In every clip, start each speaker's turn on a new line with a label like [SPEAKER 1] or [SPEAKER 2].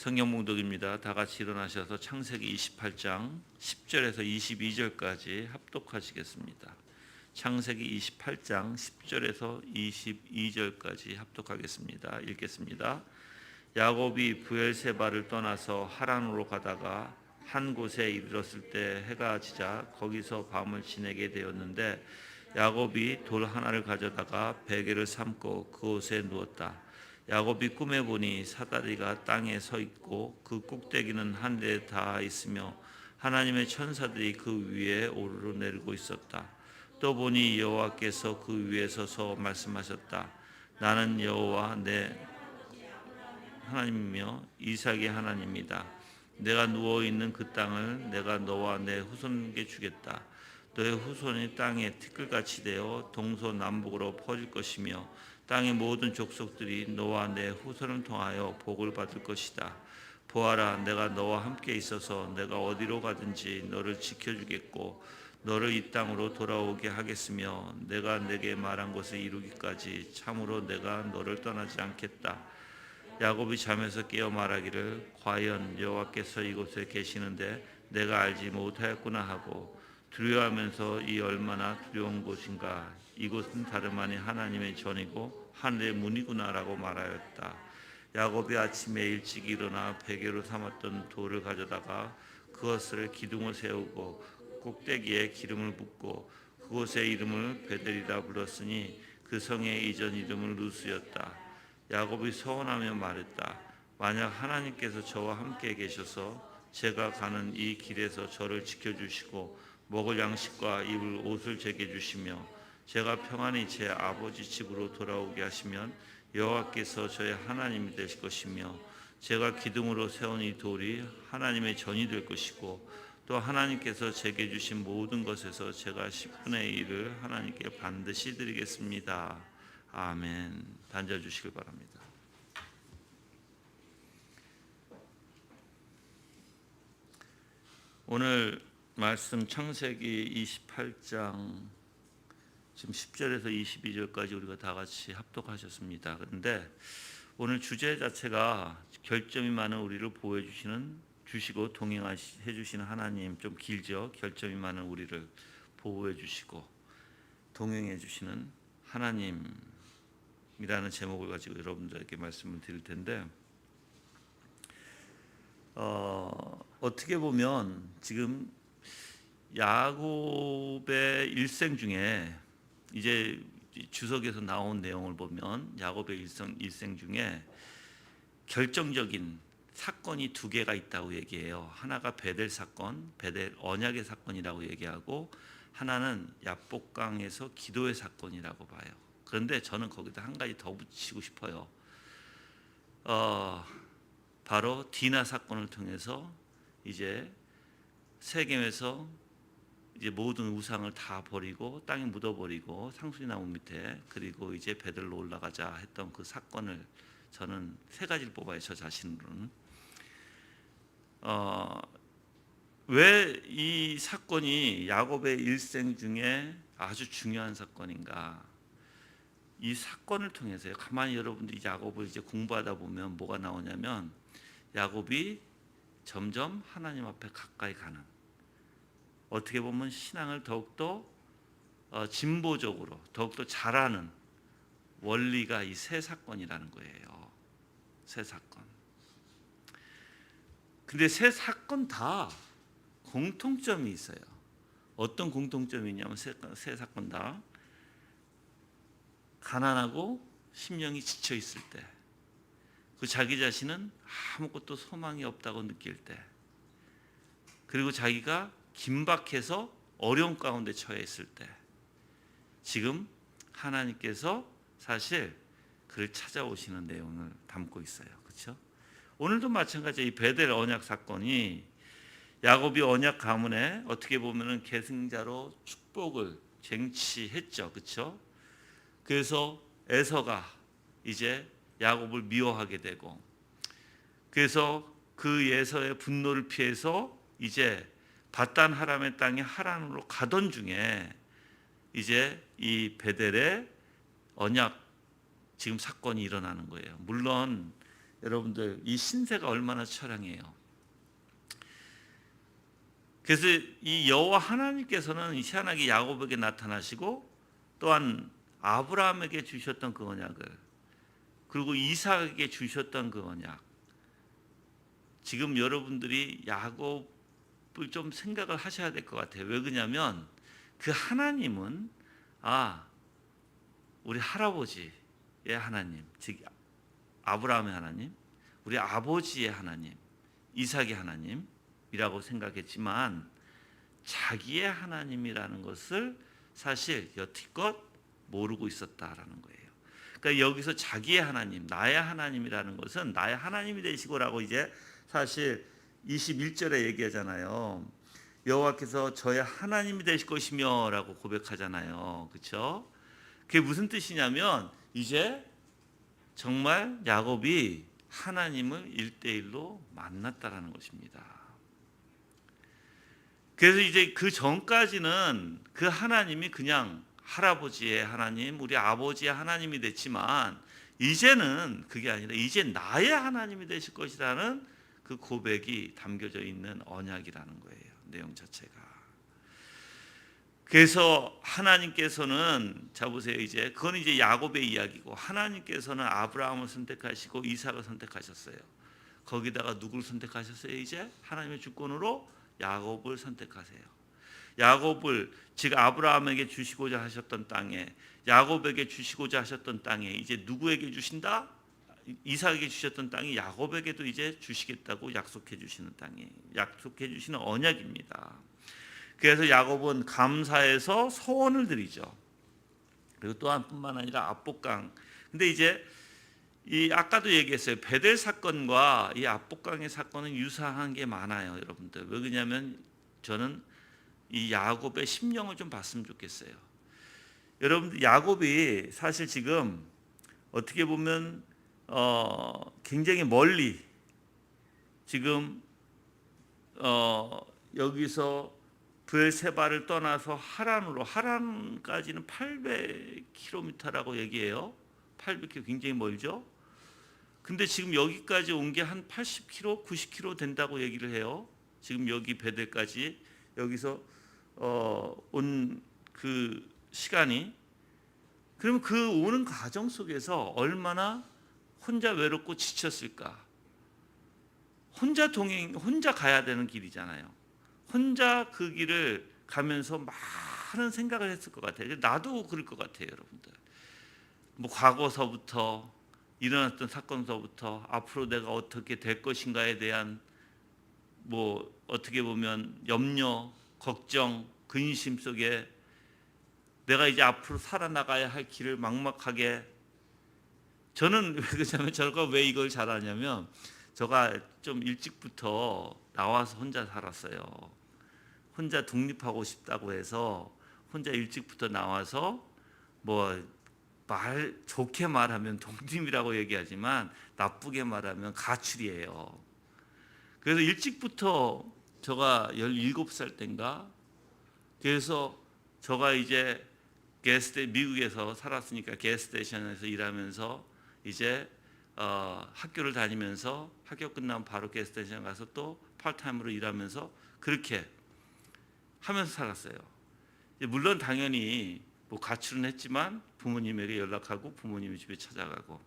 [SPEAKER 1] 성경 봉독입니다. 다 같이 일어나셔서 창세기 28장 10절에서 22절까지 합독하시겠습니다. 창세기 28장 10절에서 22절까지 합독하겠습니다. 읽겠습니다. 야곱이 브엘세바를 떠나서 하란으로 가다가 한 곳에 이르렀을 때 해가 지자 거기서 밤을 지내게 되었는데 야곱이 돌 하나를 가져다가 베개를 삼고 그곳에 누웠다. 야곱이 꿈에 보니 사다리가 땅에 서 있고 그 꼭대기는 하늘에 닿아 있으며 하나님의 천사들이 그 위에 오르내리고 있었다. 또 보니 여호와께서 그 위에 서서 말씀하셨다. 나는 여호와 내 하나님이며 이삭의 하나님이다. 내가 누워있는 그 땅을 내가 너와 내 후손에게 주겠다. 너의 후손이 땅에 티끌같이 되어 동서남북으로 퍼질 것이며 땅의 모든 족속들이 너와 내 후손을 통하여 복을 받을 것이다. 보아라, 내가 너와 함께 있어서 내가 어디로 가든지 너를 지켜주겠고 너를 이 땅으로 돌아오게 하겠으며 내가 내게 말한 것을 이루기까지 참으로 내가 너를 떠나지 않겠다. 야곱이 잠에서 깨어 말하기를 과연 여호와께서 이곳에 계시는데 내가 알지 못하였구나 하고 두려워하면서 이 얼마나 두려운 곳인가. 이곳은 다름 아닌 하나님의 전이고 하늘의 문이구나라고 말하였다. 야곱이 아침에 일찍 일어나 베개로 삼았던 돌을 가져다가 그것을 기둥을 세우고 꼭대기에 기름을 붓고 그곳의 이름을 베델이라 불렀으니 그 성의 이전 이름은 루스였다. 야곱이 서원하며 말했다. 만약 하나님께서 저와 함께 계셔서 제가 가는 이 길에서 저를 지켜주시고 먹을 양식과 입을 옷을 제게 주시며 제가 평안히 제 아버지 집으로 돌아오게 하시면 여호와께서 저의 하나님이 되실 것이며 제가 기둥으로 세운 이 돌이 하나님의 전이 될 것이고 또 하나님께서 제게 주신 모든 것에서 제가 10분의 1을 하나님께 반드시 드리겠습니다. 아멘. 앉아 주시길 바랍니다. 오늘 말씀 창세기 28장 지금 10절에서 22절까지 우리가 다 같이 합독하셨습니다. 그런데 오늘 주제 자체가 결점이 많은 우리를 보호해 주시고 동행해 주시는 하나님, 좀 길죠. 결점이 많은 우리를 보호해 주시고 동행해 주시는 하나님이라는 제목을 가지고 여러분들에게 말씀을 드릴 텐데 어떻게 보면 지금 야곱의 일생 중에 이제 주석에서 나온 내용을 보면 야곱의 일생 중에 결정적인 사건이 두 개가 있다고 얘기해요. 하나가 베델 사건, 베델 언약의 사건이라고 얘기하고 하나는 야복강에서 기도의 사건이라고 봐요. 그런데 저는 거기다 한 가지 더 붙이고 싶어요. 바로 디나 사건을 통해서 이제 세겜에서 이제 모든 우상을 다 버리고 땅에 묻어버리고 상수리나무 밑에 그리고 이제 베델로 올라가자 했던 그 사건을 저는 세 가지를 뽑아요. 저 자신으로는 왜 이 사건이 야곱의 일생 중에 아주 중요한 사건인가? 이 사건을 통해서요. 가만히 여러분들이 야곱을 이제 공부하다 보면 뭐가 나오냐면 야곱이 점점 하나님 앞에 가까이 가는, 어떻게 보면 신앙을 더욱더 진보적으로 더욱더 잘하는 원리가 이 세 사건이라는 거예요. 세 사건. 근데 세 사건 다 공통점이 있어요. 어떤 공통점이 있냐면 세 사건 다 가난하고 심령이 지쳐 있을 때, 그 자기 자신은 아무것도 소망이 없다고 느낄 때, 그리고 자기가 긴박해서 어려운 가운데 처해 있을 때, 지금 하나님께서 사실 그를 찾아오시는 내용을 담고 있어요. 그렇죠? 오늘도 마찬가지예요. 이 베델 언약 사건이 야곱이 언약 가문에 어떻게 보면은 계승자로 축복을 쟁취했죠. 그렇죠? 그래서 에서가 이제 야곱을 미워하게 되고, 그래서 그 에서의 분노를 피해서 이제 바단 하람의 땅에 하란으로 가던 중에 이제 이 베델의 언약 지금 사건이 일어나는 거예요. 물론 여러분들 이 신세가 얼마나 처량해요. 그래서 이 여호와 하나님께서는 희한하게 야곱에게 나타나시고 또한 아브라함에게 주셨던 그 언약을, 그리고 이삭에게 주셨던 그 언약, 지금 여러분들이 야곱을 좀 생각을 하셔야 될 것 같아요. 왜 그러냐면 그 하나님은 우리 할아버지의 하나님, 즉 아브라함의 하나님, 우리 아버지의 하나님, 이삭의 하나님이라고 생각했지만 자기의 하나님이라는 것을 사실 여태껏 모르고 있었다라는 거예요. 그러니까 여기서 자기의 하나님, 나의 하나님이라는 것은 나의 하나님이 되시고라고 이제 사실 21절에 얘기하잖아요. 여호와께서 저의 하나님이 되실 것이며라고 고백하잖아요. 그렇죠? 그게 무슨 뜻이냐면 이제 정말 야곱이 하나님을 1대1로 만났다라는 것입니다. 그래서 이제 그 전까지는 그 하나님이 그냥 할아버지의 하나님, 우리 아버지의 하나님이 됐지만 이제는 그게 아니라 이제 나의 하나님이 되실 것이라는 그 고백이 담겨져 있는 언약이라는 거예요. 내용 자체가. 그래서 하나님께서는 자 보세요. 이제 그건 이제 야곱의 이야기고 하나님께서는 아브라함을 선택하시고 이삭을 선택하셨어요. 거기다가 누구를 선택하셨어요? 이제 하나님의 주권으로 야곱을 선택하세요. 야곱을 즉 아브라함에게 주시고자 하셨던 땅에, 야곱에게 주시고자 하셨던 땅에 이제 누구에게 주신다? 이삭에게 주셨던 땅이 야곱에게도 이제 주시겠다고 약속해 주시는 땅이, 약속해 주시는 언약입니다. 그래서 야곱은 감사해서 서원을 드리죠. 그리고 또한 뿐만 아니라 압복강. 근데 이제 이 아까도 얘기했어요. 베델 사건과 이 압복강의 사건은 유사한 게 많아요, 여러분들. 왜 그러냐면 저는 이 야곱의 심령을 좀 봤으면 좋겠어요. 여러분들 야곱이 사실 지금 어떻게 보면 굉장히 멀리 지금 여기서 브엘세바를 떠나서 하란으로, 하란까지는 800km라고 얘기해요. 800km 굉장히 멀죠. 근데 지금 여기까지 온 게 한 80km, 90km 된다고 얘기를 해요. 지금 여기 베델까지 여기서 온 그 시간이. 그러면 그 오는 과정 속에서 얼마나 혼자 외롭고 지쳤을까. 혼자 가야 되는 길이잖아요. 혼자 그 길을 가면서 많은 생각을 했을 것 같아요. 나도 그럴 것 같아요, 여러분들. 뭐 과거서부터 일어났던 사건서부터 앞으로 내가 어떻게 될 것인가에 대한 뭐 어떻게 보면 염려, 걱정, 근심 속에 내가 이제 앞으로 살아나가야 할 길을 막막하게. 저는 왜 그러냐면 제가 왜 이걸 잘하냐면 제가 좀 일찍부터 나와서 혼자 살았어요. 혼자 독립하고 싶다고 해서 혼자 일찍부터 나와서 뭐 좋게 말하면 독립이라고 얘기하지만 나쁘게 말하면 가출이에요. 그래서 일찍부터 제가 17살 때인가, 그래서 제가 이제 미국에서 살았으니까 게스테이션에서 일하면서 이제 학교를 다니면서 학교 끝나면 바로 게스테이션 가서 또 파트타임으로 일하면서 그렇게 하면서 살았어요. 물론 당연히 뭐 가출은 했지만 부모님에게 연락하고 부모님의 집에 찾아가고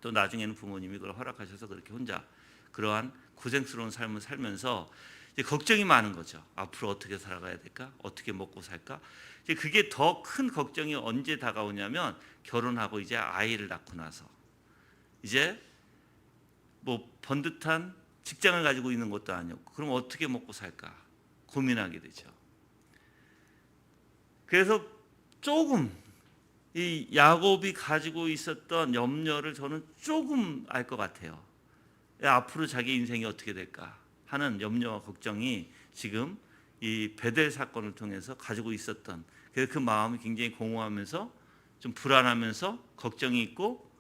[SPEAKER 1] 또 나중에는 부모님이 그걸 허락하셔서 그렇게 혼자 그러한 고생스러운 삶을 살면서 이제 걱정이 많은 거죠. 앞으로 어떻게 살아가야 될까? 어떻게 먹고 살까? 이제 그게 더 큰 걱정이 언제 다가오냐면 결혼하고 이제 아이를 낳고 나서 이제 뭐 번듯한 직장을 가지고 있는 것도 아니었고 그럼 어떻게 먹고 살까 고민하게 되죠. 그래서 조금 이 야곱이 가지고 있었던 염려를 저는 조금 알 것 같아요. 앞으로 자기 인생이 어떻게 될까 하는 염려와 걱정이 지금 이 베델 사건을 통해서 가지고 있었던, 그래서 그 마음이 굉장히 공허하면서 좀 불안하면서 걱정이 있고.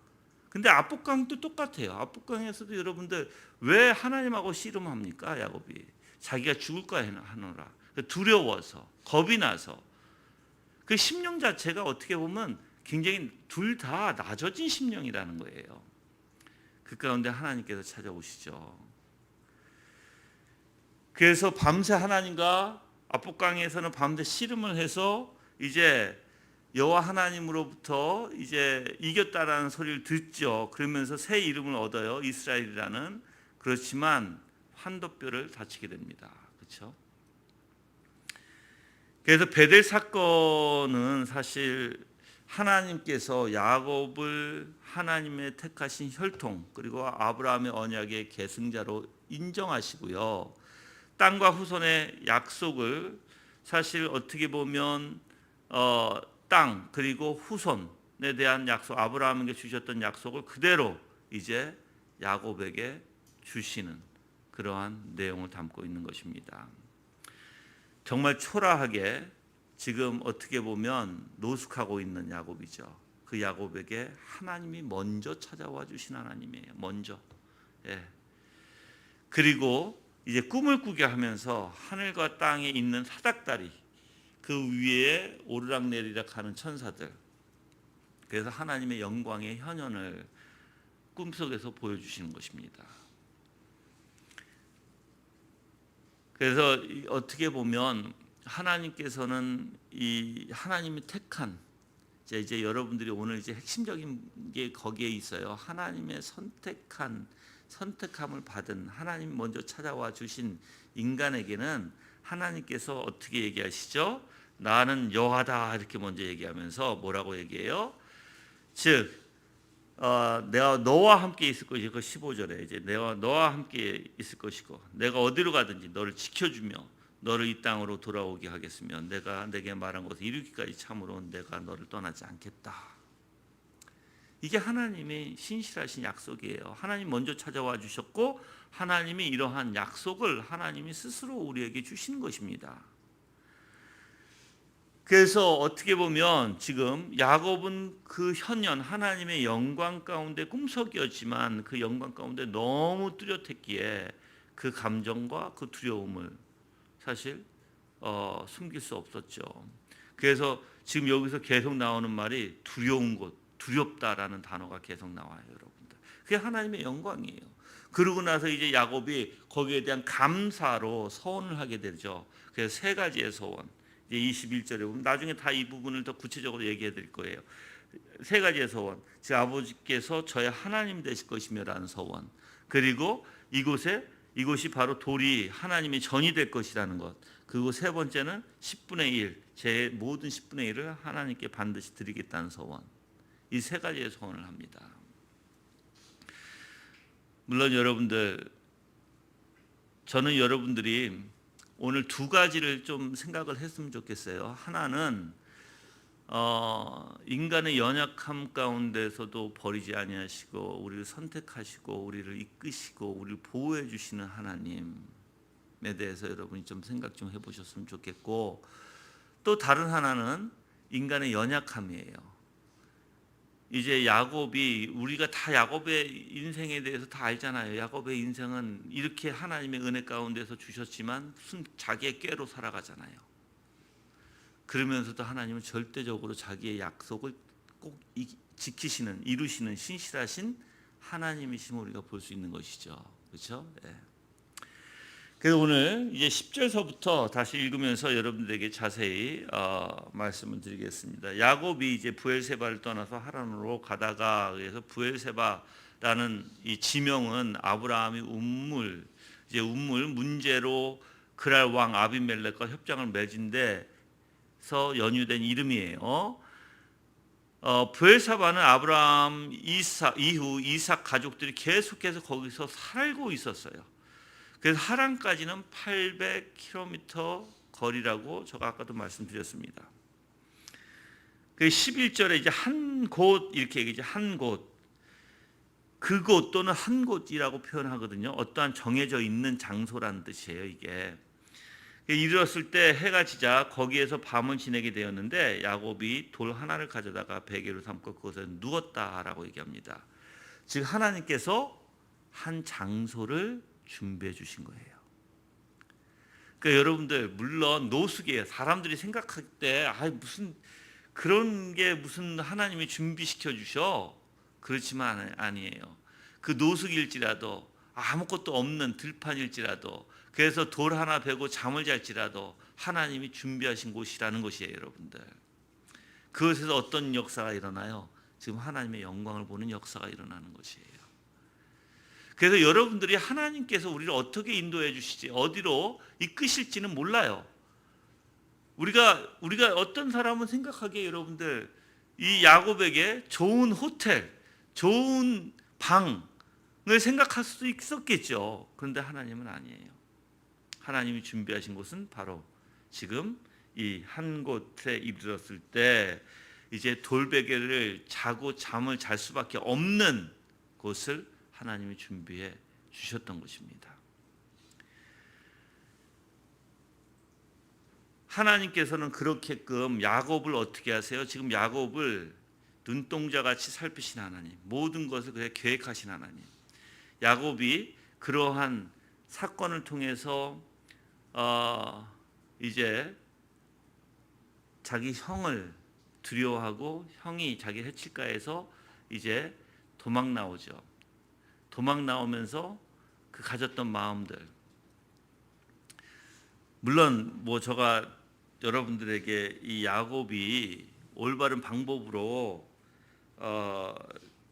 [SPEAKER 1] 근데 압복강도 똑같아요. 압복강에서도 여러분들 왜 하나님하고 씨름합니까? 야곱이 자기가 죽을 거 하노라, 두려워서 겁이 나서. 그 심령 자체가 어떻게 보면 굉장히 둘 다 낮아진 심령이라는 거예요. 그 가운데 하나님께서 찾아오시죠. 그래서 밤새 하나님과 압복강에서는 밤새 씨름을 해서 이제 여호와 하나님으로부터 이제 이겼다라는 소리를 듣죠. 그러면서 새 이름을 얻어요. 이스라엘이라는. 그렇지만 환도뼈를 다치게 됩니다. 그렇죠? 그래서 베델 사건은 사실 하나님께서 야곱을 하나님의 택하신 혈통 그리고 아브라함의 언약의 계승자로 인정하시고요. 땅과 후손의 약속을 사실 어떻게 보면 땅 그리고 후손에 대한 약속, 아브라함에게 주셨던 약속을 그대로 이제 야곱에게 주시는 그러한 내용을 담고 있는 것입니다. 정말 초라하게 지금 어떻게 보면 노숙하고 있는 야곱이죠. 그 야곱에게 하나님이 먼저 찾아와 주신 하나님이에요. 먼저. 예. 그리고 이제 꿈을 꾸게 하면서 하늘과 땅에 있는 사닥다리 그 위에 오르락내리락 하는 천사들, 그래서 하나님의 영광의 현현을 꿈속에서 보여주시는 것입니다. 그래서 어떻게 보면 하나님께서는 이 하나님이 택한 이제 여러분들이 오늘 이제 핵심적인 게 거기에 있어요. 하나님의 선택함을 받은 하나님 먼저 찾아와 주신 인간에게는 하나님께서 어떻게 얘기하시죠? 나는 여호와다 이렇게 먼저 얘기하면서 뭐라고 얘기해요? 즉 내가 너와 함께 있을 것이고 15절에 이제 내가 너와 함께 있을 것이고 내가 어디로 가든지 너를 지켜주며 너를 이 땅으로 돌아오게 하겠으며 내가 내게 말한 것을 이루기까지 참으로 내가 너를 떠나지 않겠다. 이게 하나님의 신실하신 약속이에요. 하나님 먼저 찾아와 주셨고 하나님이 이러한 약속을 하나님이 스스로 우리에게 주신 것입니다. 그래서 어떻게 보면 지금 야곱은 그 현현 하나님의 영광 가운데 꿈속이었지만 그 영광 가운데 너무 뚜렷했기에 그 감정과 그 두려움을 사실 숨길 수 없었죠. 그래서 지금 여기서 계속 나오는 말이 두려운 것, 두렵다라는 단어가 계속 나와요, 여러분들. 그게 하나님의 영광이에요. 그러고 나서 이제 야곱이 거기에 대한 감사로 서원을 하게 되죠. 그래서 세 가지의 서원. 21절에 보면 나중에 다 이 부분을 더 구체적으로 얘기해 드릴 거예요. 세 가지의 서원. 제 아버지께서 저의 하나님 되실 것이며라는 서원. 그리고 이곳이 바로 돌이 하나님의 전이 될 것이라는 것. 그리고 세 번째는 10분의 1. 제 모든 10분의 1을 하나님께 반드시 드리겠다는 서원. 이 세 가지의 서원을 합니다. 물론 저는 여러분들이 오늘 두 가지를 좀 생각을 했으면 좋겠어요. 하나는 인간의 연약함 가운데서도 버리지 아니하시고 우리를 선택하시고 우리를 이끄시고 우리를 보호해 주시는 하나님에 대해서 여러분이 좀 생각 좀 해보셨으면 좋겠고, 또 다른 하나는 인간의 연약함이에요. 이제 야곱이 우리가 다 야곱의 인생에 대해서 다 알잖아요. 야곱의 인생은 이렇게 하나님의 은혜 가운데서 주셨지만 자기의 꾀로 살아가잖아요. 그러면서도 하나님은 절대적으로 자기의 약속을 꼭 지키시는, 이루시는 신실하신 하나님이심을 우리가 볼 수 있는 것이죠. 그렇죠? 네. 그래서 오늘 이제 10절서부터 다시 읽으면서 여러분들에게 자세히 말씀을 드리겠습니다. 야곱이 이제 부엘세바를 떠나서 하란으로 가다가, 그래서 부엘세바라는 이 지명은 아브라함이 문제로 그랄 왕 아비멜렉과 협정을 맺은 데서 연유된 이름이에요. 부엘세바는 아브라함 이후 이삭 가족들이 계속해서 거기서 살고 있었어요. 그래서 하란까지는 800km 거리라고 제가 아까도 말씀드렸습니다. 그 11절에 이제 한 곳 이렇게 얘기죠. 한 곳. 그곳 또는 한 곳이라고 표현하거든요. 어떠한 정해져 있는 장소라는 뜻이에요, 이게. 이르렀을 때 해가 지자 거기에서 밤을 지내게 되었는데 야곱이 돌 하나를 가져다가 베개로 삼고 그것에 누웠다라고 얘기합니다. 즉 하나님께서 한 장소를 준비해 주신 거예요. 그러니까 여러분들 물론 노숙이에요. 사람들이 생각할 때 무슨 그런 게 무슨 하나님이 준비시켜 주셔, 그렇지만 아니에요. 그 노숙일지라도 아무것도 없는 들판일지라도 그래서 돌 하나 베고 잠을 잘지라도 하나님이 준비하신 곳이라는 것이에요, 여러분들. 그것에서 어떤 역사가 일어나요? 지금 하나님의 영광을 보는 역사가 일어나는 것이에요. 그래서 여러분들이 하나님께서 우리를 어떻게 인도해 주실지, 어디로 이끄실지는 몰라요. 우리가 어떤 사람은 생각하기에 여러분들 이 야곱에게 좋은 호텔, 좋은 방을 생각할 수도 있었겠죠. 그런데 하나님은 아니에요. 하나님이 준비하신 곳은 바로 지금 이 한 곳에 이르렀을 때 이제 돌베개를 자고 잠을 잘 수밖에 없는 곳을 하나님이 준비해 주셨던 것입니다. 하나님께서는 그렇게끔 야곱을 어떻게 하세요? 지금 야곱을 눈동자같이 살피신 하나님, 모든 것을 그렇게 계획하신 하나님. 야곱이 그러한 사건을 통해서 이제 자기 형을 두려워하고 형이 자기 해칠까 해서 이제 도망 나오죠. 도망 나오면서 그 가졌던 마음들, 물론 뭐 제가 여러분들에게 이 야곱이 올바른 방법으로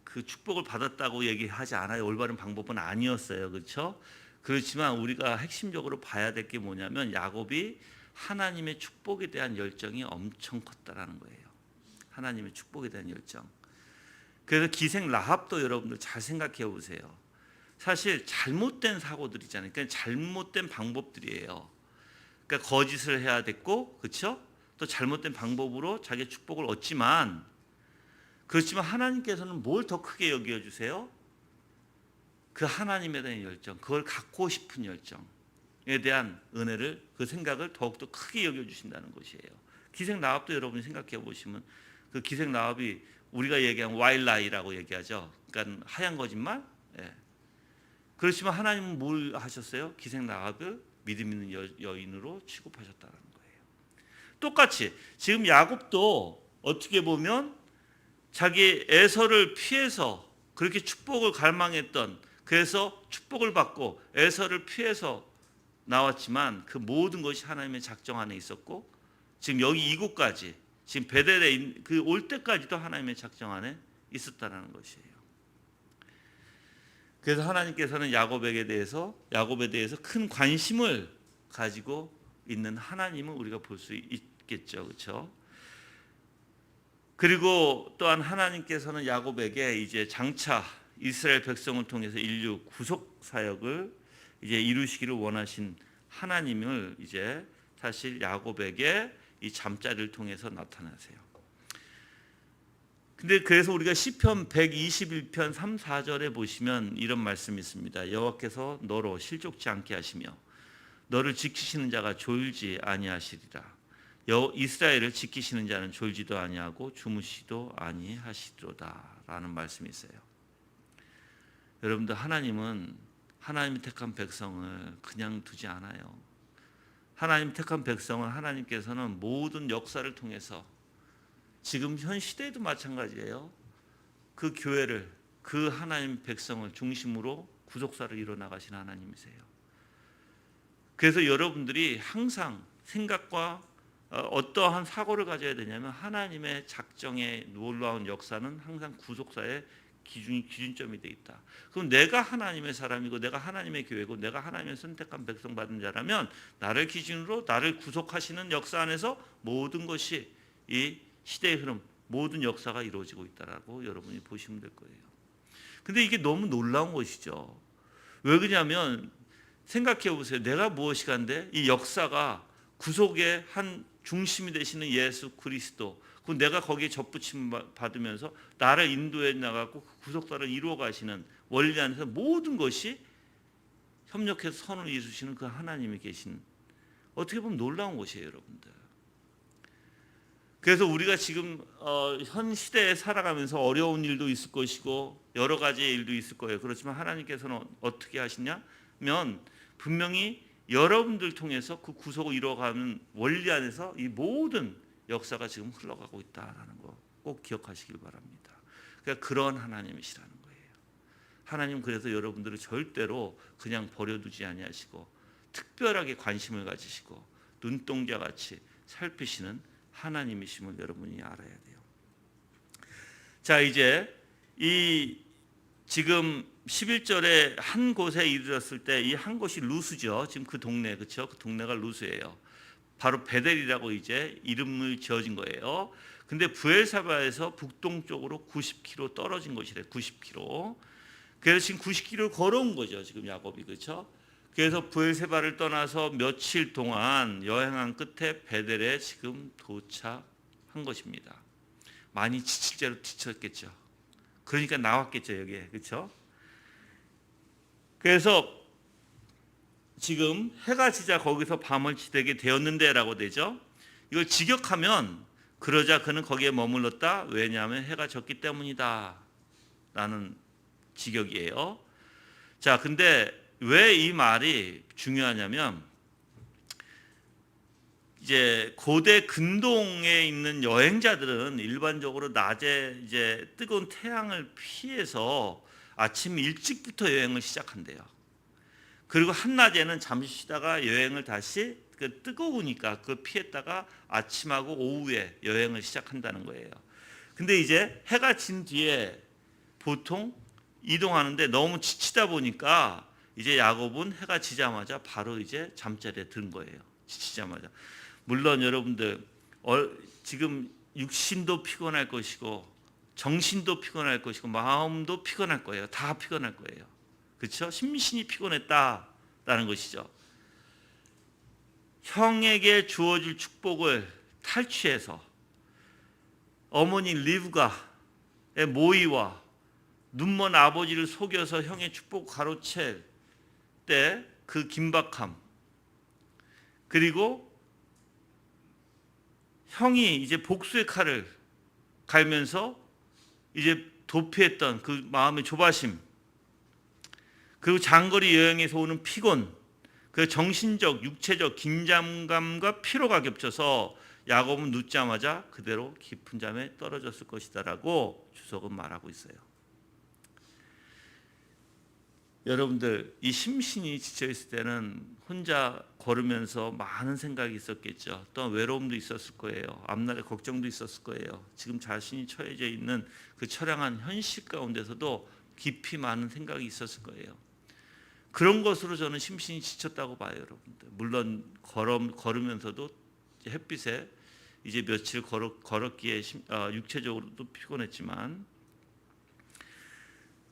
[SPEAKER 1] 그 축복을 받았다고 얘기하지 않아요. 올바른 방법은 아니었어요, 그렇죠? 그렇지만 우리가 핵심적으로 봐야 될 게 뭐냐면 야곱이 하나님의 축복에 대한 열정이 엄청 컸다라는 거예요. 하나님의 축복에 대한 열정. 그래서 기생 라합도 여러분들 잘 생각해 보세요. 사실 잘못된 사고들이잖아요. 그러니까 잘못된 방법들이에요. 그러니까 거짓을 해야 됐고, 그렇죠? 또 잘못된 방법으로 자기의 축복을 얻지만, 그렇지만 하나님께서는 뭘 더 크게 여겨 주세요? 그 하나님에 대한 열정, 그걸 갖고 싶은 열정에 대한 은혜를, 그 생각을 더욱더 크게 여겨 주신다는 것이에요. 기생 라합도 여러분이 생각해 보시면 그 기생 라합이 우리가 얘기하는 와일라이라고 얘기하죠. 그러니까 하얀 거짓말. 예. 그렇지만 하나님은 뭘 하셨어요? 기생 라합을 믿음 있는 여인으로 취급하셨다는 거예요. 똑같이 지금 야곱도 어떻게 보면 자기 에서를 피해서 그렇게 축복을 갈망했던, 그래서 축복을 받고 에서를 피해서 나왔지만 그 모든 것이 하나님의 작정 안에 있었고, 지금 여기 이곳까지 지금 베델에 그 올 때까지도 하나님의 작정 안에 있었다는 것이에요. 그래서 하나님께서는 야곱에 대해서 큰 관심을 가지고 있는 하나님을 우리가 볼 수 있겠죠, 그렇죠? 그리고 또한 하나님께서는 야곱에게 이제 장차 이스라엘 백성을 통해서 인류 구속 사역을 이제 이루시기를 원하신 하나님을 이제 사실 야곱에게 이 잠자리를 통해서 나타나세요. 근데 그래서 우리가 시편 121편 3, 4절에 보시면 이런 말씀이 있습니다. 여호와께서 너로 실족지 않게 하시며 너를 지키시는 자가 졸지 아니하시리라. 이스라엘을 지키시는 자는 졸지도 아니하고 주무시도 아니하시리로다 라는 말씀이 있어요. 여러분들, 하나님은 하나님이 택한 백성을 그냥 두지 않아요. 하나님 택한 백성을 하나님께서는 모든 역사를 통해서, 지금 현 시대에도 마찬가지예요. 그 교회를, 그 하나님 백성을 중심으로 구속사를 이뤄나가신 하나님이세요. 그래서 여러분들이 항상 생각과 어떠한 사고를 가져야 되냐면, 하나님의 작정의 놀라운 역사는 항상 구속사의 기준점이 돼 있다. 그럼 내가 하나님의 사람이고 내가 하나님의 교회고 내가 하나님의 선택한 백성 받은 자라면 나를 기준으로 나를 구속하시는 역사 안에서 모든 것이 이 시대의 흐름, 모든 역사가 이루어지고 있다라고 여러분이 보시면 될 거예요. 근데 이게 너무 놀라운 것이죠. 왜 그러냐면 생각해 보세요. 내가 무엇이간데 이 역사가 구속의 한 중심이 되시는 예수 그리스도, 그 내가 거기에 접붙임 받으면서 나를 인도해 나가고 그 구속사를 이루어 가시는 원리 안에서 모든 것이 협력해서 선을 이루시는 그 하나님이 계신, 어떻게 보면 놀라운 것이에요, 여러분들. 그래서 우리가 지금 현 시대에 살아가면서 어려운 일도 있을 것이고 여러 가지의 일도 있을 거예요. 그렇지만 하나님께서는 어떻게 하시냐면 분명히 여러분들 통해서 그 구속을 이루어가는 원리 안에서 이 모든 역사가 지금 흘러가고 있다는 거 꼭 기억하시길 바랍니다. 그러니까 그런 하나님이시라는 거예요. 하나님 그래서 여러분들을 절대로 그냥 버려두지 아니하시고 특별하게 관심을 가지시고 눈동자같이 살피시는 하나님이심을 여러분이 알아야 돼요. 자, 이제 이 지금 11절에 한 곳에 이르렀을 때 이 한 곳이 루스죠. 지금 그 동네, 그렇죠? 그 동네가 루스예요. 바로 베델이라고 이제 이름을 지어진 거예요. 근데 부엘사바에서 북동쪽으로 90km 떨어진 곳이래. 90km. 그래서 지금 90km를 걸어온 거죠. 지금 야곱이, 그렇죠? 그래서 부엘세바를 떠나서 며칠 동안 여행한 끝에 베델에 지금 도착한 것입니다. 많이 지칠대로 지쳤겠죠. 그러니까 나왔겠죠, 여기에. 그렇죠? 그래서 지금 해가 지자 거기서 밤을 지새게 되었는데라고 되죠. 이걸 직역하면 그러자 그는 거기에 머물렀다. 왜냐하면 해가 졌기 때문이다. 라는 직역이에요. 자, 근데 왜 이 말이 중요하냐면 이제 고대 근동에 있는 여행자들은 일반적으로 낮에 이제 뜨거운 태양을 피해서 아침 일찍부터 여행을 시작한대요. 그리고 한낮에는 잠시 쉬다가 여행을 다시 그 뜨거우니까 그 피했다가 아침하고 오후에 여행을 시작한다는 거예요. 근데 이제 해가 진 뒤에 보통 이동하는데 너무 지치다 보니까 이제 야곱은 해가 지자마자 바로 이제 잠자리에 든 거예요. 지치자마자. 물론 여러분들 지금 육신도 피곤할 것이고 정신도 피곤할 것이고 마음도 피곤할 거예요. 다 피곤할 거예요. 그렇죠? 심신이 피곤했다라는 것이죠. 형에게 주어질 축복을 탈취해서 어머니 리브가의 모의와 눈먼 아버지를 속여서 형의 축복 가로챌 때 그 긴박함, 그리고 형이 이제 복수의 칼을 갈면서 이제 도피했던 그 마음의 조바심, 그리고 장거리 여행에서 오는 피곤, 그 정신적, 육체적 긴장감과 피로가 겹쳐서 야곱은 눕자마자 그대로 깊은 잠에 떨어졌을 것이다라고 주석은 말하고 있어요. 여러분들 이 심신이 지쳐 있을 때는 혼자 걸으면서 많은 생각이 있었겠죠. 또한 외로움도 있었을 거예요. 앞날의 걱정도 있었을 거예요. 지금 자신이 처해져 있는 그 처량한 현실 가운데서도 깊이 많은 생각이 있었을 거예요. 그런 것으로 저는 심신이 지쳤다고 봐요, 여러분들. 물론 걸으면서도 햇빛에 이제 며칠 걸었기에 육체적으로도 피곤했지만,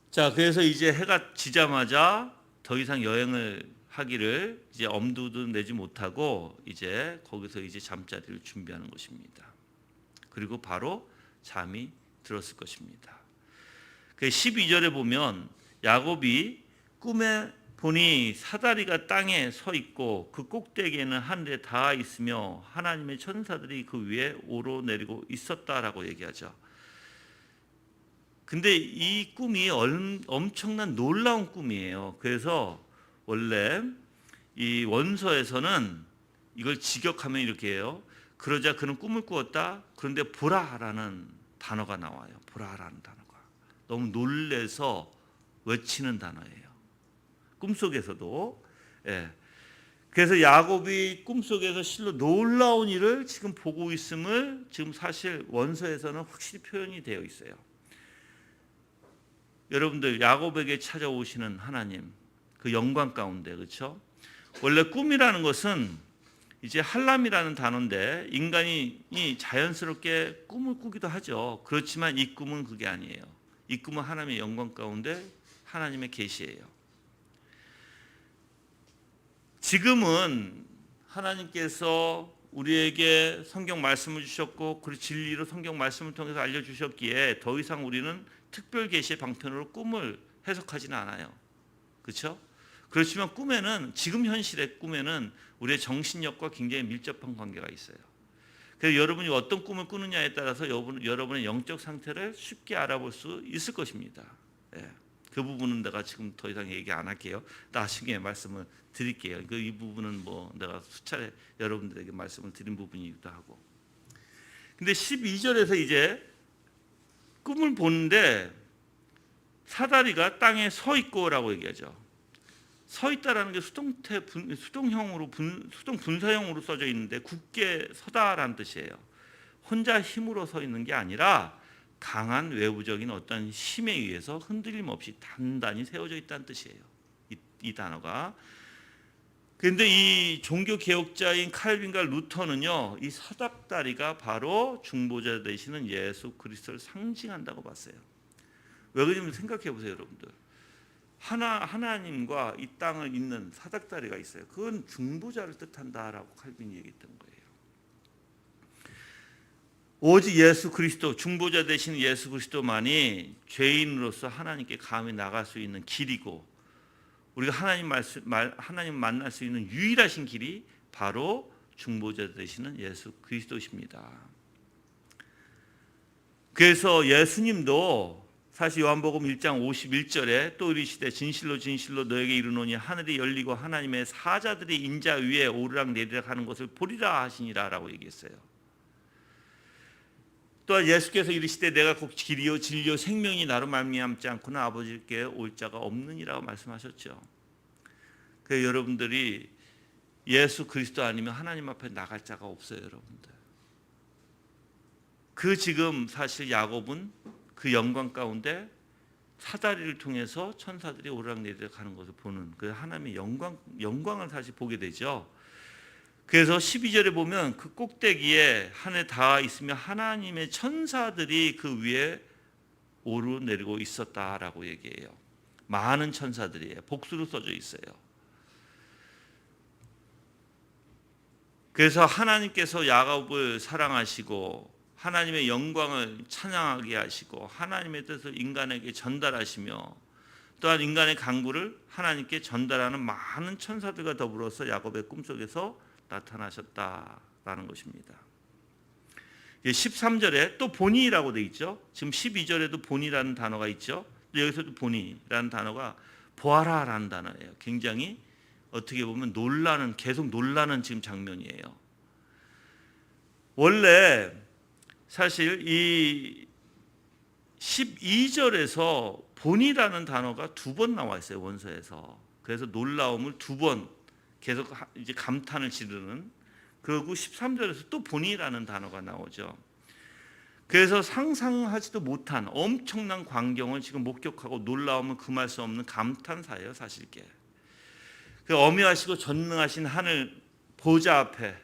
[SPEAKER 1] 자, 그래서 이제 해가 지자마자 더 이상 여행을 하기를 이제 엄두도 내지 못하고 이제 거기서 이제 잠자리를 준비하는 것입니다. 그리고 바로 잠이 들었을 것입니다. 12절에 보면 야곱이 꿈에 보니 사다리가 땅에 서 있고 그 꼭대기에는 하늘에 닿아 있으며 하나님의 천사들이 그 위에 오르내리고 있었다라고 얘기하죠. 근데 이 꿈이 엄청난 놀라운 꿈이에요. 그래서 원래 이 원서에서는 이걸 직역하면 이렇게 해요. 그러자 그는 꿈을 꾸었다. 그런데 보라라는 단어가 나와요. 보라라는 단어가. 너무 놀래서 외치는 단어예요. 꿈속에서도. 예. 그래서 야곱이 꿈속에서 실로 놀라운 일을 지금 보고 있음을 지금 사실 원서에서는 확실히 표현이 되어 있어요. 여러분들 야곱에게 찾아오시는 하나님, 그 영광 가운데, 그렇죠? 원래 꿈이라는 것은 이제 할람이라는 단어인데 인간이 자연스럽게 꿈을 꾸기도 하죠. 그렇지만 이 꿈은 그게 아니에요. 이 꿈은 하나님의 영광 가운데 하나님의 계시예요. 지금은 하나님께서 우리에게 성경 말씀을 주셨고 그 진리로 성경 말씀을 통해서 알려주셨기에 더 이상 우리는 특별 계시의 방편으로 꿈을 해석하지는 않아요. 그렇죠? 그렇지만 꿈에는, 지금 현실의 꿈에는 우리의 정신력과 굉장히 밀접한 관계가 있어요. 그래서 여러분이 어떤 꿈을 꾸느냐에 따라서 여러분의 영적 상태를 쉽게 알아볼 수 있을 것입니다. 예. 그 부분은 내가 지금 더 이상 얘기 안 할게요. 나중에 말씀을 드릴게요. 이 부분은 뭐 내가 수차례 여러분들에게 말씀을 드린 부분이기도 하고. 근데 12절에서 이제 꿈을 보는데 사다리가 땅에 서 있고라고 얘기하죠. 서 있다라는 게 수동 분사형으로 써져 있는데 굳게 서다라는 뜻이에요. 혼자 힘으로 서 있는 게 아니라 강한 외부적인 어떤 힘에 의해서 흔들림 없이 단단히 세워져 있다는 뜻이에요. 이 단어가. 그런데 이 종교 개혁자인 칼빈과 루터는요, 이 사닥다리가 바로 중보자 되시는 예수 그리스도를 상징한다고 봤어요. 왜 그러냐면 생각해 보세요, 여러분들. 하나님과 이 땅을 잇는 사닥다리가 있어요. 그건 중보자를 뜻한다라고 칼빈이 얘기했던 거예요. 오직 예수 그리스도, 중보자 되신 예수 그리스도만이 죄인으로서 하나님께 감히 나갈 수 있는 길이고, 우리가 하나님 만날 수 있는 유일하신 길이 바로 중보자 되시는 예수 그리스도십니다. 그래서 예수님도 사실 요한복음 1장 51절에 또 이르시되 진실로 진실로 너에게 이르노니 하늘이 열리고 하나님의 사자들이 인자 위에 오르락 내리락 하는 것을 보리라 하시니라 라고 얘기했어요. 또한 예수께서 이르시되 내가 곧 길이요 진리요 생명이 나로 말미암지 않고는 아버지께 올 자가 없느니라고 말씀하셨죠. 그래서 여러분들이 예수 그리스도 아니면 하나님 앞에 나갈 자가 없어요, 여러분들. 그 지금 사실 야곱은 그 영광 가운데 사다리를 통해서 천사들이 오르락내리락 하는 것을 보는 그 하나님의 영광을 사실 보게 되죠. 그래서 12절에 보면 그 꼭대기에 하늘에 닿아 있으며 하나님의 천사들이 그 위에 오르내리고 있었다라고 얘기해요. 많은 천사들이에요. 복수로 써져 있어요. 그래서 하나님께서 야곱을 사랑하시고 하나님의 영광을 찬양하게 하시고 하나님의 뜻을 인간에게 전달하시며 또한 인간의 간구를 하나님께 전달하는 많은 천사들과 더불어서 야곱의 꿈속에서 나타나셨다라는 것입니다. 13절에 또 보니라고 되어 있죠. 지금 12절에도 보니라는 단어가 있죠. 여기서도 보니라는 단어가 보아라라는 단어예요. 굉장히 어떻게 보면 계속 놀라는 지금 장면이에요. 원래 사실 이 12절에서 본이라는 단어가 2번 나와 있어요, 원서에서. 그래서 놀라움을 2번 계속 이제 감탄을 지르는, 그리고 13절에서 또 본이라는 단어가 나오죠. 그래서 상상하지도 못한 엄청난 광경을 지금 목격하고 놀라움을 금할 수 없는 감탄사예요, 사실 이게. 그 어미하시고 전능하신 하늘 보좌 앞에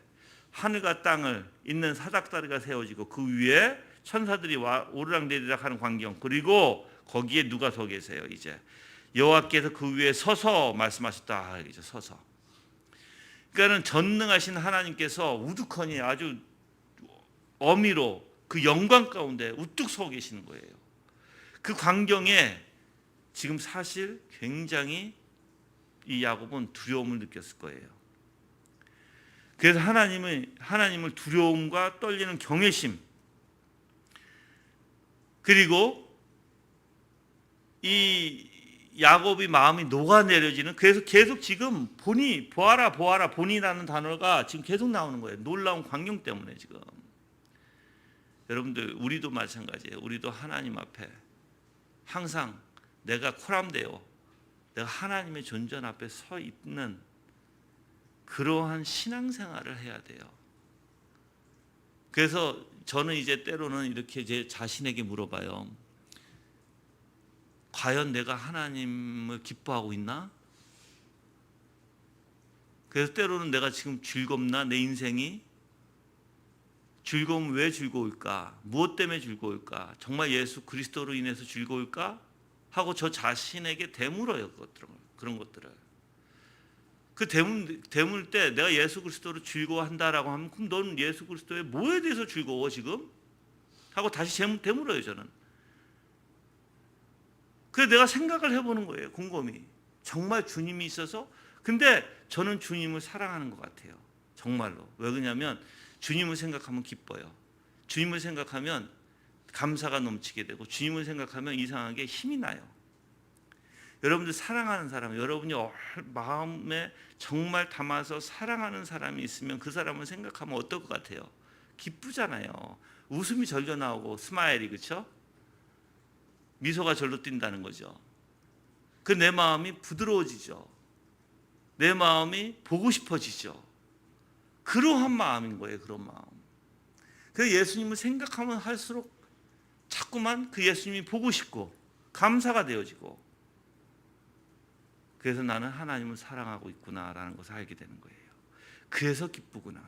[SPEAKER 1] 하늘과 땅을 잇는 사닥다리가 세워지고 그 위에 천사들이 오르락내리락 하는 광경, 그리고 거기에 누가 서 계세요? 이제 여호와께서 그 위에 서서 말씀하셨다. 이제 서서. 그러니까는 전능하신 하나님께서 우두커니 아주 어미로 그 영광 가운데 우뚝 서 계시는 거예요. 그 광경에 지금 사실 굉장히 이 야곱은 두려움을 느꼈을 거예요. 그래서 하나님을 두려움과 떨리는 경외심, 그리고 이 야곱이 마음이 녹아내려지는, 그래서 계속 지금 보아라 보니라는 단어가 지금 계속 나오는 거예요. 놀라운 광경 때문에. 지금 여러분들 우리도 마찬가지예요. 우리도 하나님 앞에 항상 내가 코람되어 내가 하나님의 존전 앞에 서 있는 그러한 신앙생활을 해야 돼요. 그래서 저는 이제 때로는 이렇게 제 자신에게 물어봐요. 과연 내가 하나님을 기뻐하고 있나? 그래서 때로는 내가 지금 즐겁나? 내 인생이? 즐거움은 왜 즐거울까? 무엇 때문에 즐거울까? 정말 예수 그리스도로 인해서 즐거울까? 하고 저 자신에게 되물어요. 그런 것들을. 그 되물 때 내가 예수 그리스도로 즐거워한다라고 하면, 그럼 너는 예수 그리스도의 뭐에 대해서 즐거워 지금? 하고 다시 되물어요, 저는. 그래서 내가 생각을 해보는 거예요, 곰곰이. 정말 주님이 있어서. 근데 저는 주님을 사랑하는 것 같아요, 정말로. 왜 그러냐면 주님을 생각하면 기뻐요. 주님을 생각하면 감사가 넘치게 되고, 주님을 생각하면 이상하게 힘이 나요. 여러분들 사랑하는 사람, 여러분이 마음에 정말 담아서 사랑하는 사람이 있으면 그 사람을 생각하면 어떨 것 같아요? 기쁘잖아요. 웃음이 절겨 나오고 스마일이, 그렇죠? 미소가 절로 띈다는 거죠. 그 내 마음이 부드러워지죠. 내 마음이 보고 싶어지죠. 그러한 마음인 거예요. 그런 마음. 그래서 예수님을 생각하면 할수록 자꾸만 그 예수님이 보고 싶고 감사가 되어지고, 그래서 나는 하나님을 사랑하고 있구나라는 것을 알게 되는 거예요. 그래서 기쁘구나.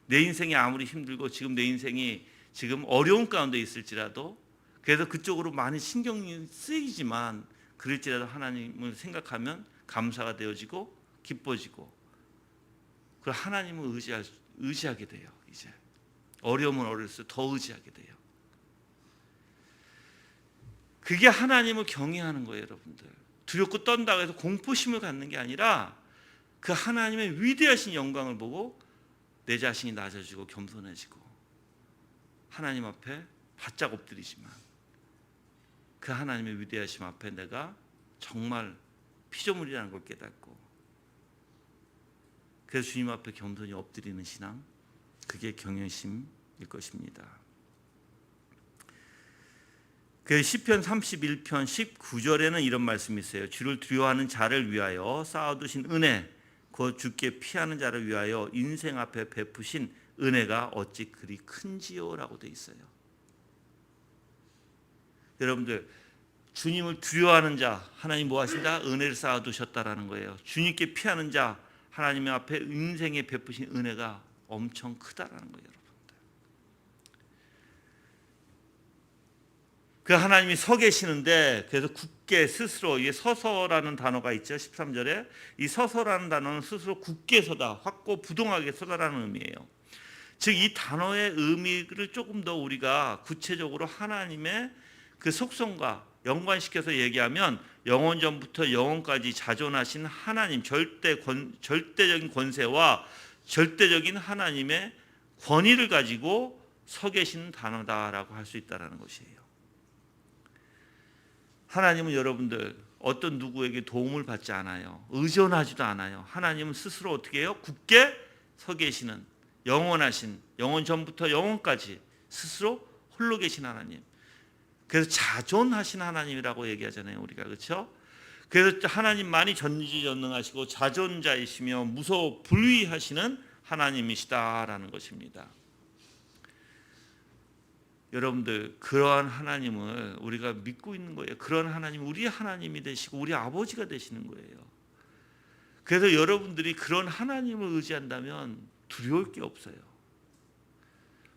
[SPEAKER 1] 내 인생이 아무리 힘들고 지금 내 인생이 지금 어려운 가운데 있을지라도, 그래서 그쪽으로 많이 신경이 쓰이지만 그럴지라도 하나님을 생각하면 감사가 되어지고 기뻐지고, 그 하나님을 의지하게 돼요. 이제 어려우면 어릴수록 더 의지하게 돼요. 그게 하나님을 경외하는 거예요, 여러분들. 두렵고 떤다고 해서 공포심을 갖는 게 아니라 그 하나님의 위대하신 영광을 보고 내 자신이 낮아지고 겸손해지고 하나님 앞에 바짝 엎드리지만 그 하나님의 위대하심 앞에 내가 정말 피조물이라는 걸 깨닫고, 그래서 주님 앞에 겸손히 엎드리는 신앙, 그게 경외심일 것입니다. 그 시편 31편 19절에는 이런 말씀이 있어요. 주를 두려워하는 자를 위하여 쌓아두신 은혜, 곧 주께 피하는 자를 위하여 인생 앞에 베푸신 은혜가 어찌 그리 큰지요 라고 돼 있어요. 여러분들, 주님을 두려워하는 자, 하나님 뭐 하신다? 은혜를 쌓아두셨다라는 거예요. 주님께 피하는 자, 하나님의 앞에 인생에 베푸신 은혜가 엄청 크다라는 거예요. 여러분들, 그 하나님이 서 계시는데, 그래서 굳게 스스로, 이게 서서라는 단어가 있죠. 13절에 이 서서라는 단어는 스스로 굳게 서다, 확고 부동하게 서다라는 의미예요. 즉 이 단어의 의미를 조금 더 우리가 구체적으로 하나님의 그 속성과 연관시켜서 얘기하면, 영원 전부터 영원까지 자존하신 하나님, 절대적인 권세와 절대적인 하나님의 권위를 가지고 서 계시는 단어다라고 할 수 있다는 것이에요. 하나님은 여러분들 어떤 누구에게 도움을 받지 않아요. 의존하지도 않아요. 하나님은 스스로 어떻게 해요? 굳게 서 계시는, 영원하신, 영원 전부터 영원까지 스스로 홀로 계신 하나님. 그래서 자존하신 하나님이라고 얘기하잖아요, 우리가. 그렇죠? 그래서 하나님만이 전지전능하시고 자존자이시며 무소불위하시는 하나님이시다라는 것입니다. 여러분들, 그러한 하나님을 우리가 믿고 있는 거예요. 그런 하나님, 우리 하나님이 되시고 우리 아버지가 되시는 거예요. 그래서 여러분들이 그런 하나님을 의지한다면 두려울 게 없어요.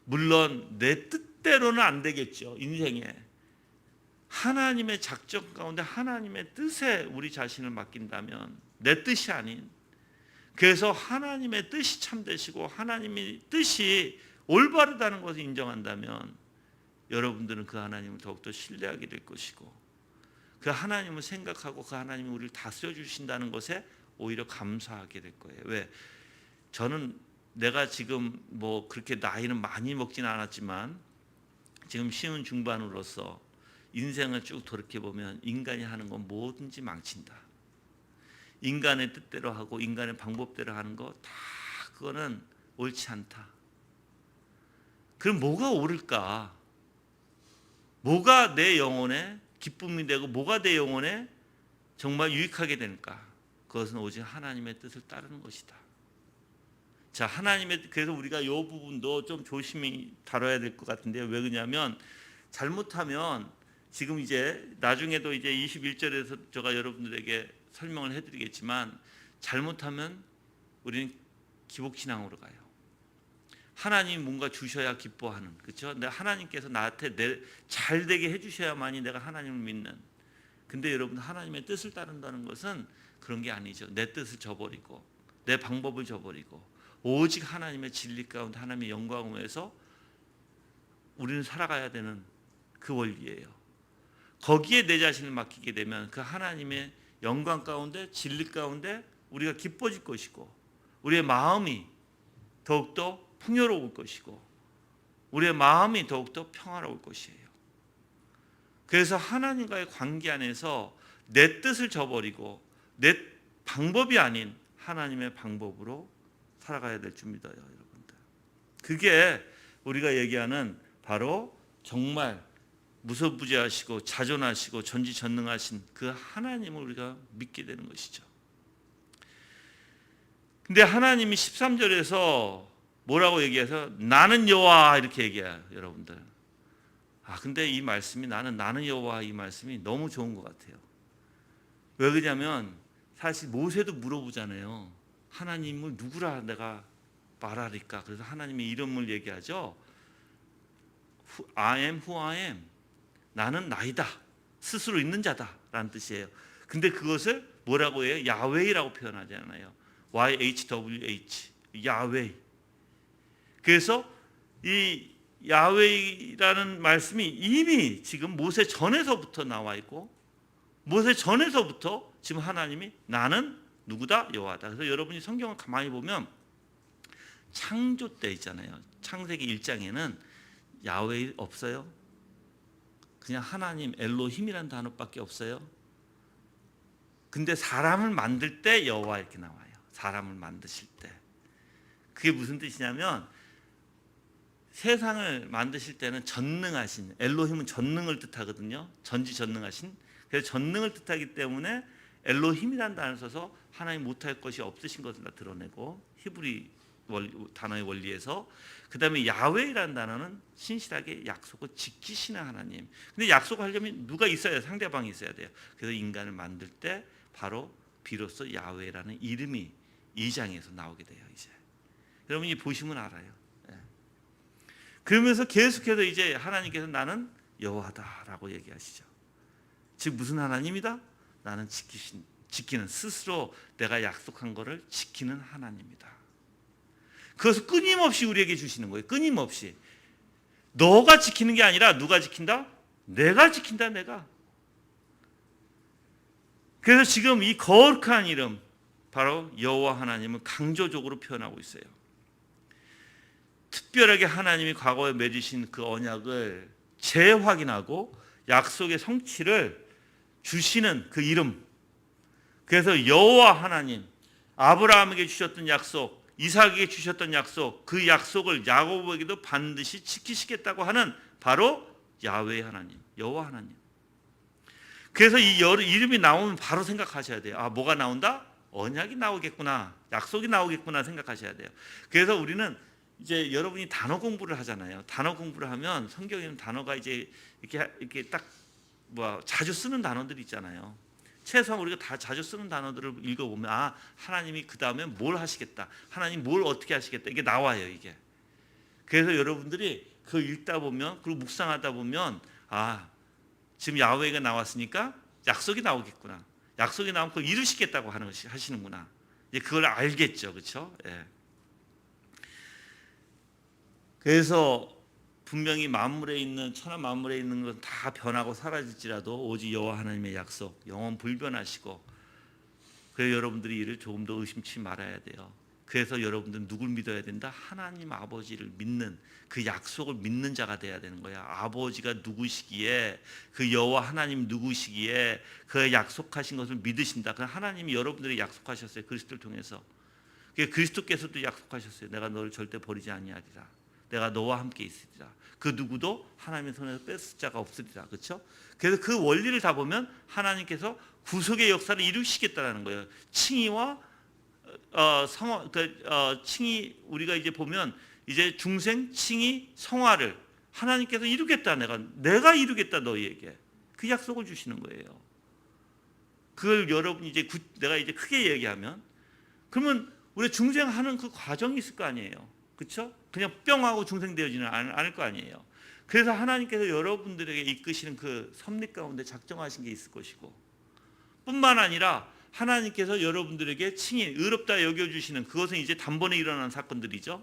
[SPEAKER 1] 물론 내 뜻대로는 안 되겠죠. 인생에 하나님의 작전 가운데 하나님의 뜻에 우리 자신을 맡긴다면, 내 뜻이 아닌, 그래서 하나님의 뜻이 참되시고 하나님의 뜻이 올바르다는 것을 인정한다면 여러분들은 그 하나님을 더욱더 신뢰하게 될 것이고, 그 하나님을 생각하고 그 하나님이 우리를 다스려 주신다는 것에 오히려 감사하게 될 거예요. 왜? 저는 내가 지금 뭐 그렇게 나이는 많이 먹지는 않았지만 지금 쉬운 중반으로서 인생을 쭉 돌이켜보면 인간이 하는 건 뭐든지 망친다. 인간의 뜻대로 하고 인간의 방법대로 하는 거 다 그거는 옳지 않다. 그럼 뭐가 옳을까? 뭐가 내 영혼에 기쁨이 되고 뭐가 내 영혼에 정말 유익하게 될까? 그것은 오직 하나님의 뜻을 따르는 것이다. 자, 하나님의, 그래서 우리가 이 부분도 좀 조심히 다뤄야 될 것 같은데요. 왜 그러냐면 잘못하면 지금 이제 나중에도 이제 21절에서 제가 여러분들에게 설명을 해드리겠지만, 잘못하면 우리는 기복신앙으로 가요. 하나님이 뭔가 주셔야 기뻐하는, 그렇죠? 근데 하나님께서 나한테 잘 되게 해주셔야만이 내가 하나님을 믿는. 근데 여러분, 하나님의 뜻을 따른다는 것은 그런 게 아니죠. 내 뜻을 저버리고 내 방법을 저버리고 오직 하나님의 진리 가운데 하나님의 영광을 위해서 우리는 살아가야 되는 그 원리예요. 거기에 내 자신을 맡기게 되면 그 하나님의 영광 가운데, 진리 가운데 우리가 기뻐질 것이고, 우리의 마음이 더욱더 풍요로울 것이고, 우리의 마음이 더욱더 평화로울 것이에요. 그래서 하나님과의 관계 안에서 내 뜻을 저버리고 내 방법이 아닌 하나님의 방법으로 살아가야 될 줄 믿어요, 여러분들. 그게 우리가 얘기하는 바로 정말 무소부지하시고 자존하시고 전지전능하신 그 하나님을 우리가 믿게 되는 것이죠. 근데 하나님이 13절에서 뭐라고 얘기해서 나는 여호와 이렇게 얘기해요, 여러분들. 근데 이 말씀이 나는 여호와 이 말씀이 너무 좋은 것 같아요. 왜 그러냐면 사실 모세도 물어보잖아요. 하나님을 누구라 내가 말하리까? 그래서 하나님의 이름을 얘기하죠. I am who I am. 나는 나이다. 스스로 있는 자다라는 뜻이에요. 근데 그것을 뭐라고 해요? 야훼이라고 표현하잖아요. YHWH. 야훼. 그래서 이 야훼라는 말씀이 이미 지금 모세 전에서부터 나와 있고 모세 전에서부터 지금 하나님이 나는 누구다? 여호와다. 그래서 여러분이 성경을 가만히 보면 창조 때 있잖아요. 창세기 1장에는 야훼 없어요. 그냥 하나님 엘로힘이라는 단어밖에 없어요. 근데 사람을 만들 때 여호와 이렇게 나와요. 사람을 만드실 때. 그게 무슨 뜻이냐면 세상을 만드실 때는 전능하신, 엘로힘은 전능을 뜻하거든요. 전지전능하신. 그래서 전능을 뜻하기 때문에 엘로힘이라는 단어를 써서 하나님 못할 것이 없으신 것을 다 드러내고 히브리 단어의 원리에서 그 다음에 야훼라는 단어는 신실하게 약속을 지키시는 하나님. 근데 약속하려면 누가 있어야 돼요? 상대방이 있어야 돼요. 그래서 인간을 만들 때 바로 비로소 야훼라는 이름이 2장에서 나오게 돼요. 이제 여러분이 보시면 알아요. 그러면서 계속해서 이제 하나님께서 나는 여호와다라고 얘기하시죠. 즉 무슨 하나님이다? 나는 지키는 스스로 내가 약속한 것을 지키는 하나님이다. 그것을 끊임없이 우리에게 주시는 거예요. 끊임없이. 너가 지키는 게 아니라 누가 지킨다? 내가 지킨다. 내가. 그래서 지금 이 거룩한 이름 바로 여호와 하나님은 강조적으로 표현하고 있어요. 특별하게 하나님이 과거에 맺으신 그 언약을 재확인하고 약속의 성취를 주시는 그 이름. 그래서 여호와 하나님, 아브라함에게 주셨던 약속, 이삭에게 주셨던 약속, 그 약속을 야곱에게도 반드시 지키시겠다고 하는 바로 야훼 하나님, 여호와 하나님. 그래서 이 이름이 나오면 바로 생각하셔야 돼요. 뭐가 나온다? 언약이 나오겠구나, 약속이 나오겠구나 생각하셔야 돼요. 그래서 우리는 이제 여러분이 단어 공부를 하잖아요. 단어 공부를 하면 성경에는 단어가 이제 이렇게 딱 자주 쓰는 단어들이 있잖아요. 최소한 우리가 다 자주 쓰는 단어들을 읽어보면 하나님이 그 다음에 뭘 하시겠다, 하나님 뭘 어떻게 하시겠다, 이게 나와요. 이게. 그래서 여러분들이 그 읽다 보면, 그리고 묵상하다 보면 지금 야훼가 나왔으니까 약속이 나오겠구나, 약속이 나오면 그걸 이루시겠다고 하시는구나, 이제 그걸 알겠죠. 그렇죠? 예. 그래서 분명히 만물에 있는, 천하 만물에 있는 건 다 변하고 사라질지라도 오직 여호와 하나님의 약속 영원 불변하시고, 그래서 여러분들이 이를 조금 더 의심치 말아야 돼요. 그래서 여러분들은 누굴 믿어야 된다? 하나님 아버지를 믿는, 그 약속을 믿는 자가 돼야 되는 거야. 아버지가 누구시기에, 그 여호와 하나님 누구시기에 그 약속하신 것을 믿으신다. 그 하나님이 여러분들이 약속하셨어요. 그리스도를 통해서. 그리스도께서도 약속하셨어요. 내가 너를 절대 버리지 아니하리라. 내가 너와 함께 있으리라. 그 누구도 하나님의 손에서 뺏을 자가 없으리라. 그렇죠? 그래서 그 원리를 다 보면 하나님께서 구속의 역사를 이루시겠다라는 거예요. 칭의와 칭의, 우리가 이제 보면 이제 중생, 칭의, 성화를 하나님께서 이루겠다. 내가 이루겠다 너희에게. 그 약속을 주시는 거예요. 그걸 여러분이 이제 내가 이제 크게 얘기하면, 그러면 우리 중생하는 그 과정이 있을 거 아니에요. 그렇죠? 그냥 뿅하고 중생되어지는 않을 거 아니에요. 그래서 하나님께서 여러분들에게 이끄시는 그 섭리 가운데 작정하신 게 있을 것이고, 뿐만 아니라 하나님께서 여러분들에게 칭의, 의롭다 여겨주시는, 그것은 이제 단번에 일어나는 사건들이죠.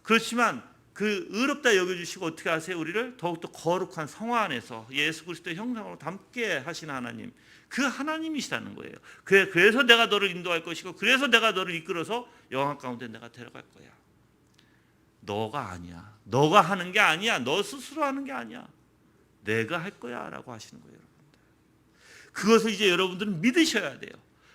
[SPEAKER 1] 그렇지만 그 의롭다 여겨주시고 어떻게 하세요? 우리를 더욱더 거룩한 성화 안에서 예수 그리스도의 형상으로 담게 하시는 하나님, 그 하나님이시라는 거예요. 그래서 내가 너를 인도할 것이고, 그래서 내가 너를 이끌어서 영광 가운데 내가 데려갈 거야. 너가 아니야. 너가 하는 게 아니야. 너 스스로 하는 게 아니야. 내가 할 거야 라고 하시는 거예요. 여러분들. 그것을 이제 여러분들은 믿으셔야 돼요.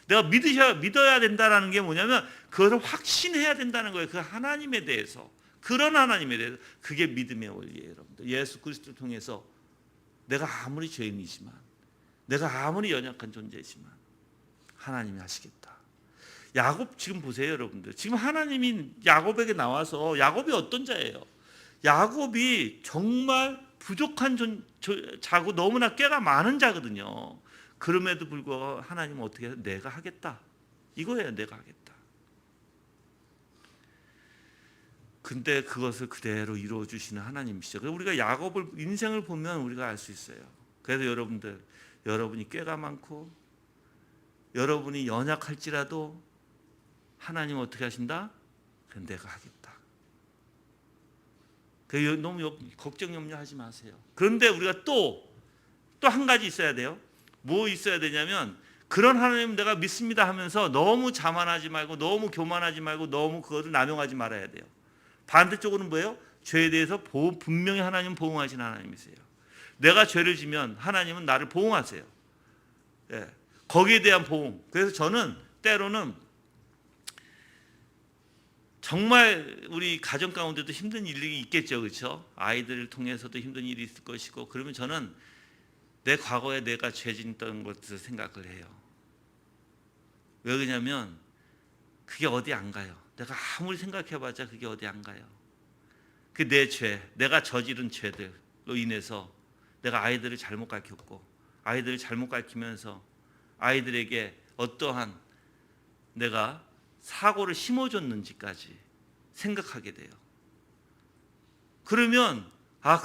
[SPEAKER 1] 내가 믿어야 된다는 게 뭐냐면 그것을 확신해야 된다는 거예요. 그 하나님에 대해서. 그런 하나님에 대해서. 그게 믿음의 원리예요. 여러분들. 예수 그리스도를 통해서 내가 아무리 죄인이지만, 내가 아무리 연약한 존재지만 하나님이 하시겠다. 야곱 지금 보세요, 여러분들. 지금 하나님이 야곱에게 나와서, 야곱이 어떤 자예요? 야곱이 정말 부족한 자고 너무나 꾀가 많은 자거든요. 그럼에도 불구하고 하나님은 어떻게 해요? 내가 하겠다. 이거예요, 내가 하겠다. 근데 그것을 그대로 이루어 주시는 하나님이시죠. 그래서 우리가 야곱을 인생을 보면 우리가 알 수 있어요. 그래서 여러분들, 여러분이 꾀가 많고 여러분이 연약할지라도 하나님 어떻게 하신다? 그럼 내가 하겠다. 너무 걱정 염려하지 마세요. 그런데 우리가 또 한 가지 있어야 돼요. 뭐 있어야 되냐면, 그런 하나님 내가 믿습니다 하면서 너무 자만하지 말고, 너무 교만하지 말고, 너무 그것을 남용하지 말아야 돼요. 반대쪽으로는 뭐예요? 죄에 대해서 분명히 하나님은 보응하시는 하나님이세요. 내가 죄를 지면 하나님은 나를 보응하세요. 예, 거기에 대한 보응. 그래서 저는 때로는 정말 우리 가정 가운데도 힘든 일이 있겠죠, 그렇죠? 아이들을 통해서도 힘든 일이 있을 것이고, 그러면 저는 내 과거에 내가 죄 짓던 것을 생각을 해요. 왜 그러냐면 그게 어디 안 가요. 내가 아무리 생각해봤자 그게 어디 안 가요. 그 내 죄, 내가 저지른 죄들로 인해서 내가 아이들을 잘못 가르쳤고, 아이들을 잘못 가르치면서 아이들에게 어떠한 내가 사고를 심어줬는지까지 생각하게 돼요. 그러면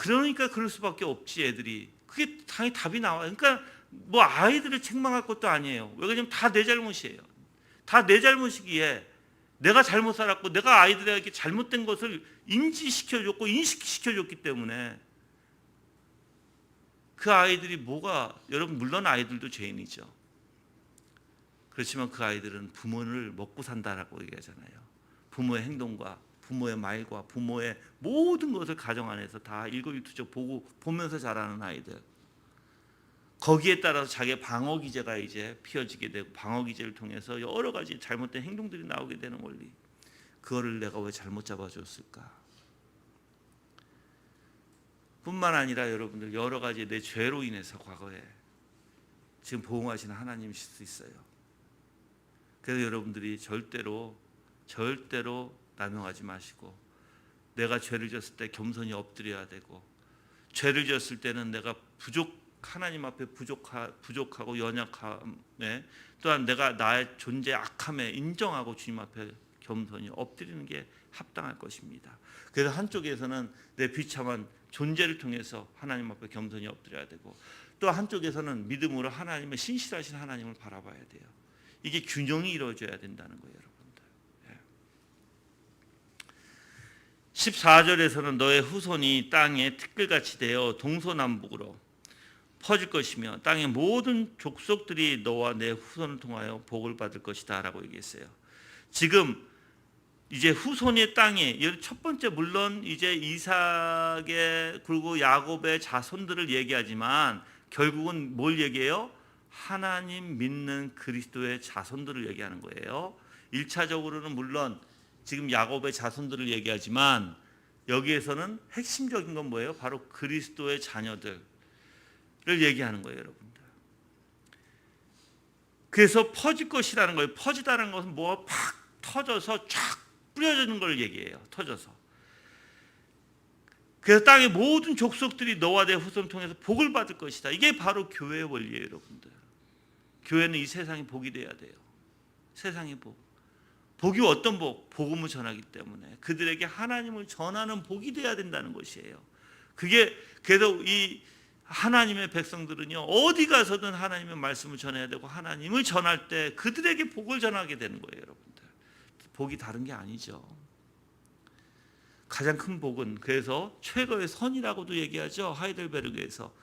[SPEAKER 1] 그러니까 그럴 수밖에 없지, 애들이. 그게 당연히 답이 나와요. 그러니까 뭐 아이들을 책망할 것도 아니에요. 왜 그러냐면 다 내 잘못이에요. 다 내 잘못이기에 내가 잘못 살았고, 내가 아이들에게 잘못된 것을 인지시켜줬고 인식시켜줬기 때문에 그 아이들이 여러분, 물론 아이들도 죄인이죠. 그렇지만 그 아이들은 부모를 먹고 산다라고 얘기하잖아요. 부모의 행동과 부모의 말과 부모의 모든 것을 가정 안에서 다 일거일투족 보면서 자라는 아이들. 거기에 따라서 자기의 방어 기제가 이제 피어지게 되고, 방어 기제를 통해서 여러 가지 잘못된 행동들이 나오게 되는 원리. 그거를 내가 왜 잘못 잡아줬을까? 뿐만 아니라 여러분들, 여러 가지 내 죄로 인해서 과거에 지금 보응하시는 하나님이실 수 있어요. 그래서 여러분들이 절대로 남용하지 마시고, 내가 죄를 지었을 때 겸손히 엎드려야 되고, 죄를 지었을 때는 내가 하나님 앞에 부족하고 연약함에, 또한 내가 나의 존재 악함에 인정하고 주님 앞에 겸손히 엎드리는 게 합당할 것입니다. 그래서 한쪽에서는 내 비참한 존재를 통해서 하나님 앞에 겸손히 엎드려야 되고, 또 한쪽에서는 믿음으로 하나님의 신실하신 하나님을 바라봐야 돼요. 이게 균형이 이루어져야 된다는 거예요, 여러분들. 14절에서는 너의 후손이 땅에 티끌같이 되어 동서남북으로 퍼질 것이며 땅의 모든 족속들이 너와 내 후손을 통하여 복을 받을 것이다 라고 얘기했어요. 지금 이제 후손의 땅에, 첫 번째 물론 이제 이삭의 그리고 야곱의 자손들을 얘기하지만 결국은 뭘 얘기해요? 하나님 믿는 그리스도의 자손들을 얘기하는 거예요. 1차적으로는 물론 지금 야곱의 자손들을 얘기하지만, 여기에서는 핵심적인 건 뭐예요? 바로 그리스도의 자녀들을 얘기하는 거예요, 여러분들. 그래서 퍼질 것이라는 거예요. 퍼지다는 것은 뭐가 팍 터져서 쫙 뿌려지는 걸 얘기해요. 터져서. 그래서 땅의 모든 족속들이 너와 내 후손을 통해서 복을 받을 것이다. 이게 바로 교회의 원리예요, 여러분들. 교회는 이 세상이 복이 돼야 돼요. 세상의 복. 복이 어떤 복? 복음을 전하기 때문에 그들에게 하나님을 전하는 복이 돼야 된다는 것이에요. 그게 그래도 이 하나님의 백성들은요, 어디 가서든 하나님의 말씀을 전해야 되고, 하나님을 전할 때 그들에게 복을 전하게 되는 거예요, 여러분들. 복이 다른 게 아니죠. 가장 큰 복은 그래서 최고의 선이라고도 얘기하죠. 하이델베르그에서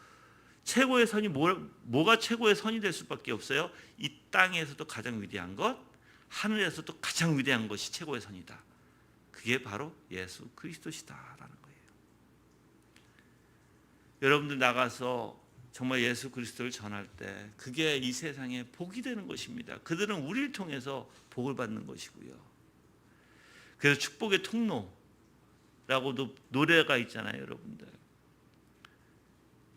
[SPEAKER 1] 최고의 선이 뭐가 최고의 선이 될 수밖에 없어요? 이 땅에서도 가장 위대한 것, 하늘에서도 가장 위대한 것이 최고의 선이다. 그게 바로 예수 그리스도시다라는 거예요. 여러분들 나가서 정말 예수 그리스도를 전할 때 그게 이 세상에 복이 되는 것입니다. 그들은 우리를 통해서 복을 받는 것이고요. 그래서 축복의 통로라고도 노래가 있잖아요, 여러분들.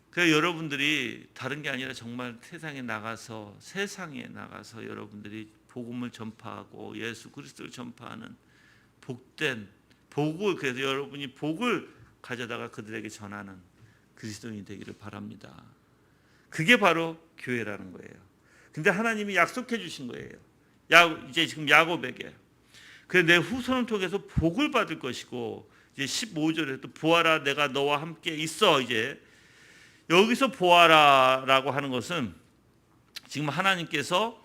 [SPEAKER 1] 그래서 여러분들이 다른 게 아니라 정말 세상에 나가서 여러분들이 복음을 전파하고 예수 그리스도를 전파하는 복된 복을, 그래서 여러분이 복을 가져다가 그들에게 전하는 그리스도인이 되기를 바랍니다. 그게 바로 교회라는 거예요. 근데 하나님이 약속해 주신 거예요. 이제 지금 야곱에게. 그래서 내 후손을 통해서 복을 받을 것이고, 이제 15절에 또 보아라 내가 너와 함께 있어. 이제 여기서 보아라라고 하는 것은 지금 하나님께서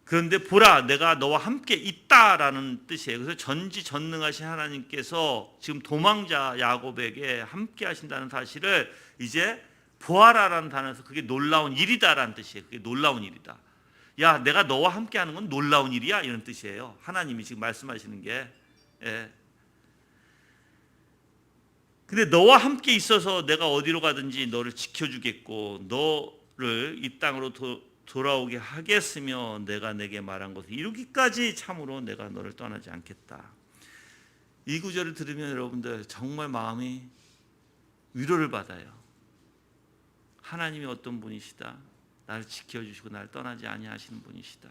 [SPEAKER 1] 그런데 보라 내가 너와 함께 있다라는 뜻이에요. 그래서 전지전능하신 하나님께서 지금 도망자 야곱에게 함께 하신다는 사실을 이제 보아라라는 단어에서 그게 놀라운 일이다라는 뜻이에요. 그게 놀라운 일이다. 야, 내가 너와 함께 하는 건 놀라운 일이야, 이런 뜻이에요. 하나님이 지금 말씀하시는 게. 예. 근데 너와 함께 있어서 내가 어디로 가든지 너를 지켜주겠고 너를 이 땅으로 돌아오게 하겠으며 내가 내게 말한 것을 이루기까지 참으로 내가 너를 떠나지 않겠다. 이 구절을 들으면 여러분들 정말 마음이 위로를 받아요. 하나님이 어떤 분이시다. 나를 지켜주시고 나를 떠나지 아니하시는 분이시다.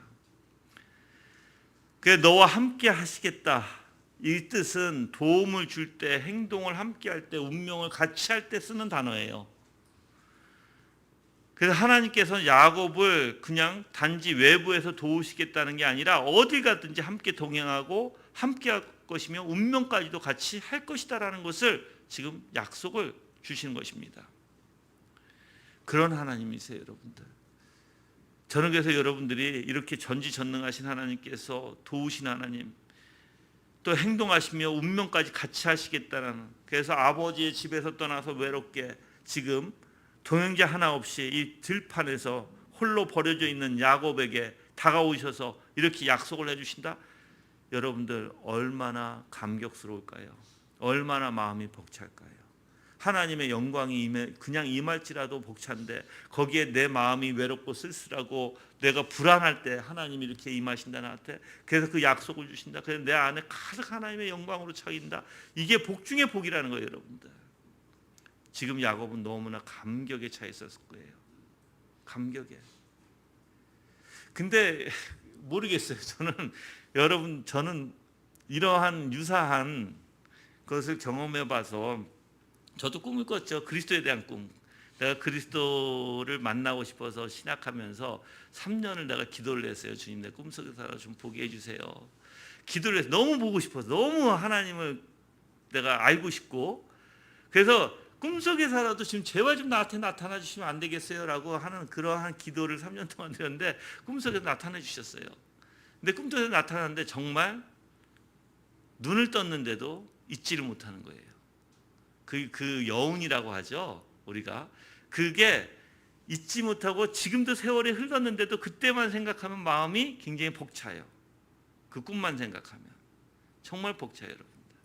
[SPEAKER 1] 그래 너와 함께 하시겠다. 이 뜻은 도움을 줄 때, 행동을 함께 할 때, 운명을 같이 할 때 쓰는 단어예요. 그래서 하나님께서는 야곱을 그냥 단지 외부에서 도우시겠다는 게 아니라 어디 가든지 함께 동행하고 함께 할 것이며 운명까지도 같이 할 것이다라는 것을 지금 약속을 주시는 것입니다. 그런 하나님이세요, 여러분들. 저는 그래서 여러분들이 이렇게 전지전능하신 하나님께서 도우신 하나님, 또 행동하시며 운명까지 같이 하시겠다는, 그래서 아버지의 집에서 떠나서 외롭게 지금 동행자 하나 없이 이 들판에서 홀로 버려져 있는 야곱에게 다가오셔서 이렇게 약속을 해주신다. 여러분들 얼마나 감격스러울까요? 얼마나 마음이 벅찰까요? 하나님의 영광이 그냥 임할지라도 벅찬데 거기에 내 마음이 외롭고 쓸쓸하고 내가 불안할 때 하나님이 이렇게 임하신다 나한테. 그래서 그 약속을 주신다. 그래서 내 안에 가득 하나님의 영광으로 차인다. 이게 복 중의 복이라는 거예요, 여러분들. 지금 야곱은 너무나 감격에 차 있었을 거예요. 감격에. 근데 모르겠어요. 저는 이러한 유사한 것을 경험해 봐서 저도 꿈을 꿨죠. 그리스도에 대한 꿈. 내가 그리스도를 만나고 싶어서 신학하면서 3년을 내가 기도를 했어요. 주님, 내 꿈속에서 좀 보게 해주세요. 기도를 해서 너무 보고 싶어서, 너무 하나님을 내가 알고 싶고, 그래서 꿈속에서라도 지금 제발 좀 나한테 나타나 주시면 안 되겠어요? 라고 하는 그러한 기도를 3년 동안 드렸는데 꿈속에서 나타나 주셨어요. 근데 꿈속에서 나타났는데 정말 눈을 떴는데도 잊지를 못하는 거예요. 그 여운이라고 하죠, 우리가. 그게 잊지 못하고 지금도 세월이 흘렀는데도 그때만 생각하면 마음이 굉장히 벅차요. 그 꿈만 생각하면 정말 벅차요, 여러분들.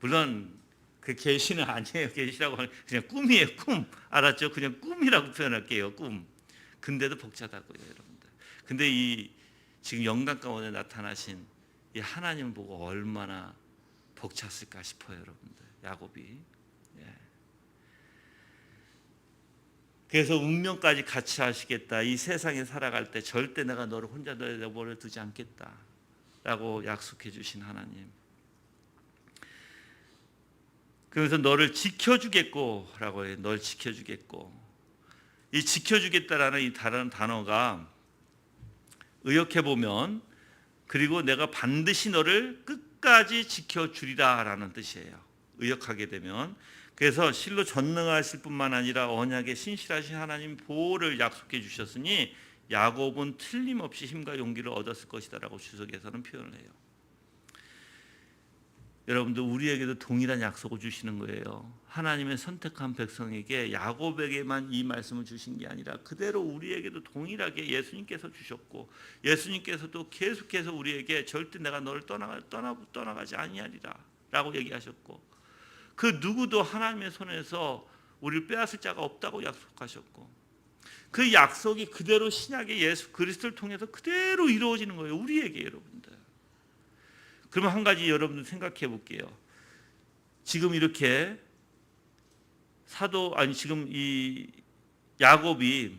[SPEAKER 1] 물론 그 계시는 아니에요. 계시라고 하면 그냥 꿈이에요, 꿈. 알았죠? 그냥 꿈이라고 표현할게요, 꿈. 근데도 벅차다고요, 여러분들. 근데 이 지금 영광 가운데 나타나신 이 하나님 보고 얼마나 벅찼을까 싶어요, 여러분들. 야곱이. 예. 그래서 운명까지 같이 하시겠다. 이 세상에 살아갈 때 절대 내가 너를 혼자 내버려 두지 않겠다 라고 약속해 주신 하나님. 그래서 너를 지켜주겠고 라고 해요. 널 지켜주겠고. 이 지켜주겠다라는 이 다른 단어가 의역해 보면 그리고 내가 반드시 너를 끝까지 지켜주리라 라는 뜻이에요. 의역하게 되면. 그래서 실로 전능하실 뿐만 아니라 언약에 신실하신 하나님 보호를 약속해 주셨으니 야곱은 틀림없이 힘과 용기를 얻었을 것이다 라고 주석에서는 표현을 해요. 여러분들 우리에게도 동일한 약속을 주시는 거예요. 하나님의 선택한 백성에게 야곱에게만 이 말씀을 주신 게 아니라 그대로 우리에게도 동일하게 예수님께서 주셨고 예수님께서도 계속해서 우리에게 절대 내가 너를 떠나가지 아니하리라 라고 얘기하셨고 그 누구도 하나님의 손에서 우리를 빼앗을 자가 없다고 약속하셨고 그 약속이 그대로 신약의 예수 그리스도를 통해서 그대로 이루어지는 거예요. 우리에게 여러분들. 그러면 한 가지 여러분들 생각해 볼게요. 지금 이렇게 지금 이 야곱이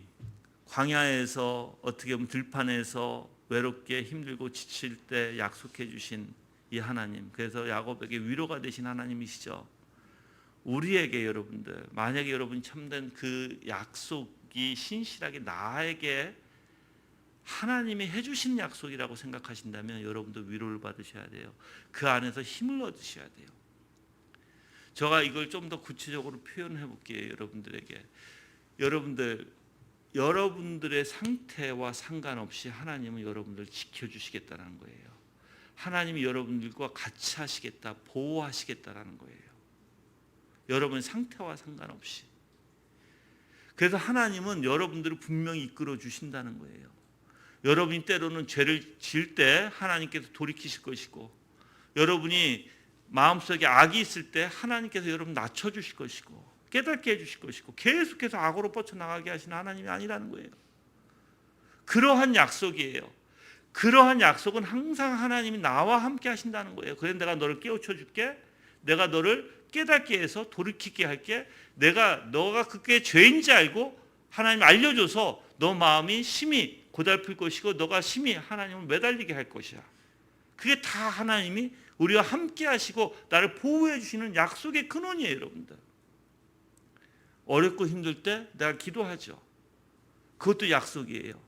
[SPEAKER 1] 광야에서 어떻게 보면 들판에서 외롭게 힘들고 지칠 때 약속해 주신 이 하나님, 그래서 야곱에게 위로가 되신 하나님이시죠. 우리에게 여러분들, 만약에 여러분이 참된 그 약속이 신실하게 나에게 하나님이 해주신 약속이라고 생각하신다면 여러분도 위로를 받으셔야 돼요. 그 안에서 힘을 얻으셔야 돼요. 제가 이걸 좀 더 구체적으로 표현해 볼게요. 여러분들의 상태와 상관없이 하나님은 여러분들을 지켜주시겠다는 거예요. 하나님이 여러분들과 같이 하시겠다, 보호하시겠다라는 거예요. 여러분의 상태와 상관없이. 그래서 하나님은 여러분들을 분명히 이끌어 주신다는 거예요. 여러분이 때로는 죄를 지을 때 하나님께서 돌이키실 것이고, 여러분이 마음속에 악이 있을 때 하나님께서 여러분 낮춰주실 것이고, 깨닫게 해주실 것이고, 계속해서 악으로 뻗쳐나가게 하시는 하나님이 아니라는 거예요. 그러한 약속이에요. 그러한 약속은 항상 하나님이 나와 함께 하신다는 거예요. 그래서 내가 너를 깨우쳐 줄게, 내가 너를 깨닫게 해서 돌이키게 할게, 너가 그게 죄인지 알고 하나님이 알려줘서 너 마음이 심히 고달플 것이고 너가 심히 하나님을 매달리게 할 것이야. 그게 다 하나님이 우리와 함께 하시고 나를 보호해 주시는 약속의 근원이에요. 여러분들, 어렵고 힘들 때 내가 기도하죠. 그것도 약속이에요.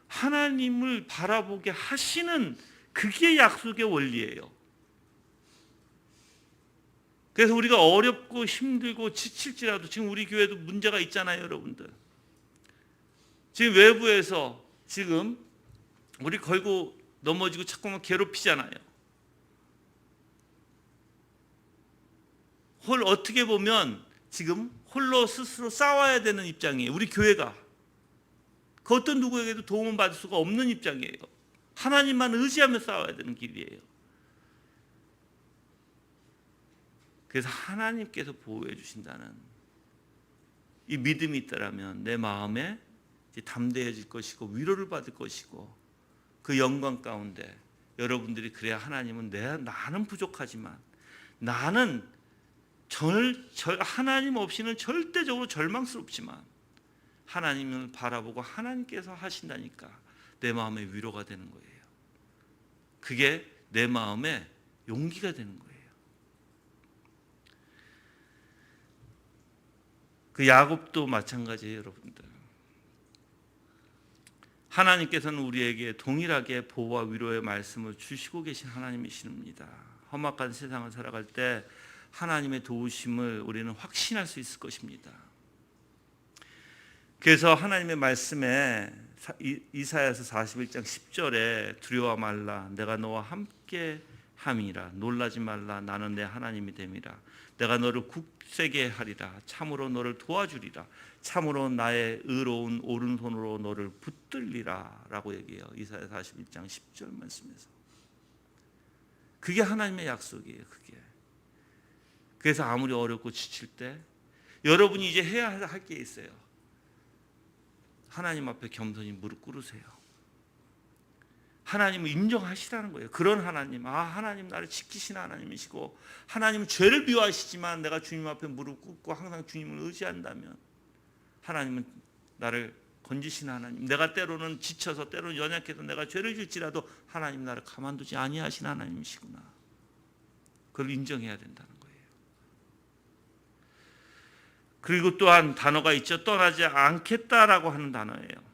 [SPEAKER 1] 하나님을 바라보게 하시는 그게 약속의 원리예요. 그래서 우리가 어렵고 힘들고 지칠지라도, 지금 우리 교회도 문제가 있잖아요. 여러분들, 지금 외부에서 지금 우리 걸고 넘어지고 자꾸만 괴롭히잖아요. 어떻게 보면 지금 홀로 스스로 싸워야 되는 입장이에요. 우리 교회가 그 어떤 누구에게도 도움을 받을 수가 없는 입장이에요. 하나님만 의지하며 싸워야 되는 길이에요. 그래서 하나님께서 보호해 주신다는 이 믿음이 있다라면 내 마음에 담대해질 것이고 위로를 받을 것이고, 그 영광 가운데 여러분들이 그래야 하나님은 나는 부족하지만, 나는 하나님 없이는 절대적으로 절망스럽지만 하나님을 바라보고 하나님께서 하신다니까 내 마음에 위로가 되는 거예요. 그게 내 마음에 용기가 되는 거예요. 그 야곱도 마찬가지예요. 여러분들, 하나님께서는 우리에게 동일하게 보호와 위로의 말씀을 주시고 계신 하나님이십니다. 험악한 세상을 살아갈 때 하나님의 도우심을 우리는 확신할 수 있을 것입니다. 그래서 하나님의 말씀에 이사야서 41장 10절에 두려워 말라, 내가 너와 함께 함이라, 놀라지 말라, 나는 내 하나님이 됨이라, 내가 너를 굳세게 하리라, 참으로 너를 도와주리라, 참으로 나의 의로운 오른손으로 너를 붙들리라 라고 얘기해요. 이사야 41장 10절 말씀에서. 그게 하나님의 약속이에요. 그게. 그래서 아무리 어렵고 지칠 때 여러분이 이제 해야 할 게 있어요. 하나님 앞에 겸손히 무릎 꿇으세요. 하나님을 인정하시라는 거예요. 그런 하나님, 하나님 나를 지키시는 하나님이시고, 하나님은 죄를 미워하시지만 내가 주님 앞에 무릎 꿇고 항상 주님을 의지한다면 하나님은 나를 건지시는 하나님, 내가 때로는 지쳐서 때로는 연약해서 내가 죄를 지을지라도 하나님 나를 가만두지 아니하시는 하나님이시구나. 그걸 인정해야 된다는 거예요. 그리고 또한 단어가 있죠. 떠나지 않겠다라고 하는 단어예요.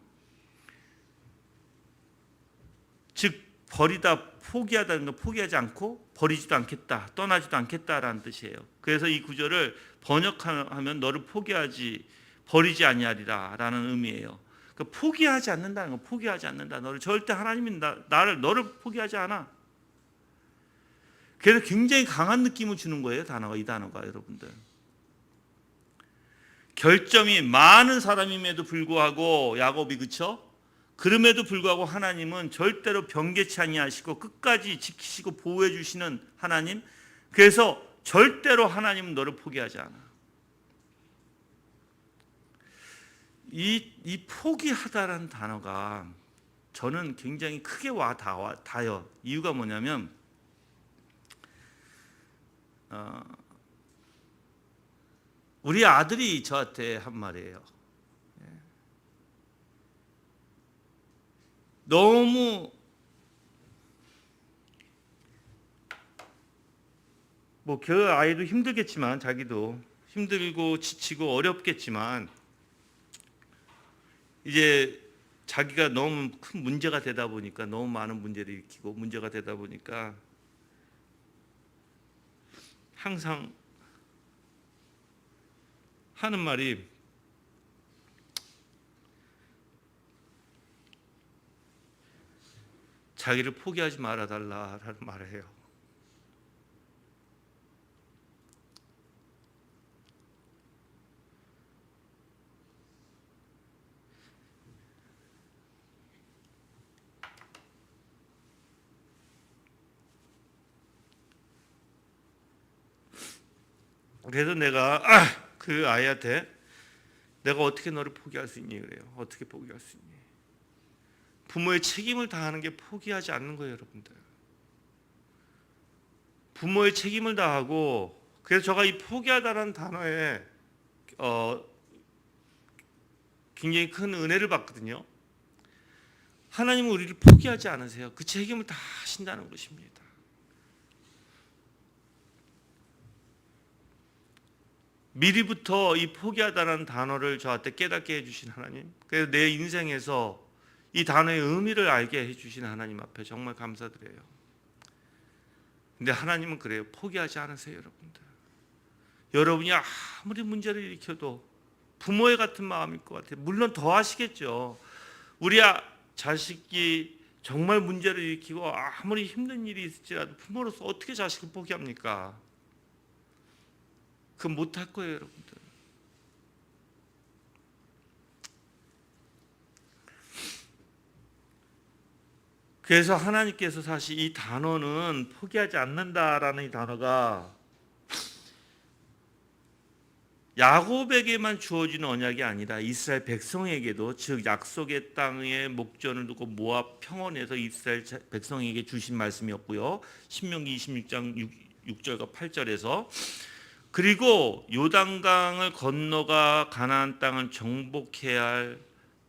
[SPEAKER 1] 즉 버리다, 포기하다는 건 포기하지 않고 버리지도 않겠다, 떠나지도 않겠다라는 뜻이에요. 그래서 이 구절을 번역하면 너를 버리지 아니하리라 라는 의미예요. 그러니까 포기하지 않는다는 건, 포기하지 않는다. 너를 절대, 하나님이 너를 포기하지 않아. 그래서 굉장히 강한 느낌을 주는 거예요. 이 단어가 여러분들. 결점이 많은 사람임에도 불구하고 야곱이, 그렇죠? 그럼에도 불구하고 하나님은 절대로 변개치 아니하시고 끝까지 지키시고 보호해 주시는 하나님. 그래서 절대로 하나님은 너를 포기하지 않아. 이 포기하다라는 단어가 저는 굉장히 크게 닿아요. 이유가 뭐냐면 우리 아들이 저한테 한 말이에요. 너무 그 아이도 힘들겠지만, 자기도 힘들고 지치고 어렵겠지만, 이제 자기가 너무 큰 문제가 되다 보니까, 너무 많은 문제를 일으키고 문제가 되다 보니까 항상 하는 말이, 자기를 포기하지 말아달라라는 말을 해요. 그래서 내가 그 아이한테 내가 어떻게 너를 포기할 수 있니 그래요. 어떻게 포기할 수 있니? 부모의 책임을 다하는 게 포기하지 않는 거예요, 여러분들. 부모의 책임을 다하고, 그래서 제가 이 포기하다라는 단어에 굉장히 큰 은혜를 받거든요. 하나님은 우리를 포기하지 않으세요. 그 책임을 다 하신다는 것입니다. 미리부터 이 포기하다라는 단어를 저한테 깨닫게 해주신 하나님, 그래서 내 인생에서 이 단어의 의미를 알게 해주신 하나님 앞에 정말 감사드려요. 근데 하나님은 그래요. 포기하지 않으세요, 여러분들. 여러분이 아무리 문제를 일으켜도 부모의 같은 마음일 것 같아요. 물론 더 하시겠죠. 우리 자식이 정말 문제를 일으키고 아무리 힘든 일이 있을지라도 부모로서 어떻게 자식을 포기합니까? 그건 못할 거예요, 여러분들. 그래서 하나님께서 사실 이 단어는 포기하지 않는다라는 이 단어가 야곱에게만 주어지는 언약이 아니라 이스라엘 백성에게도, 즉 약속의 땅에 목전을 두고 모압 평원에서 이스라엘 백성에게 주신 말씀이었고요. 신명기 26장 6절과 8절에서, 그리고 요단강을 건너가 가나안 땅을 정복해야 할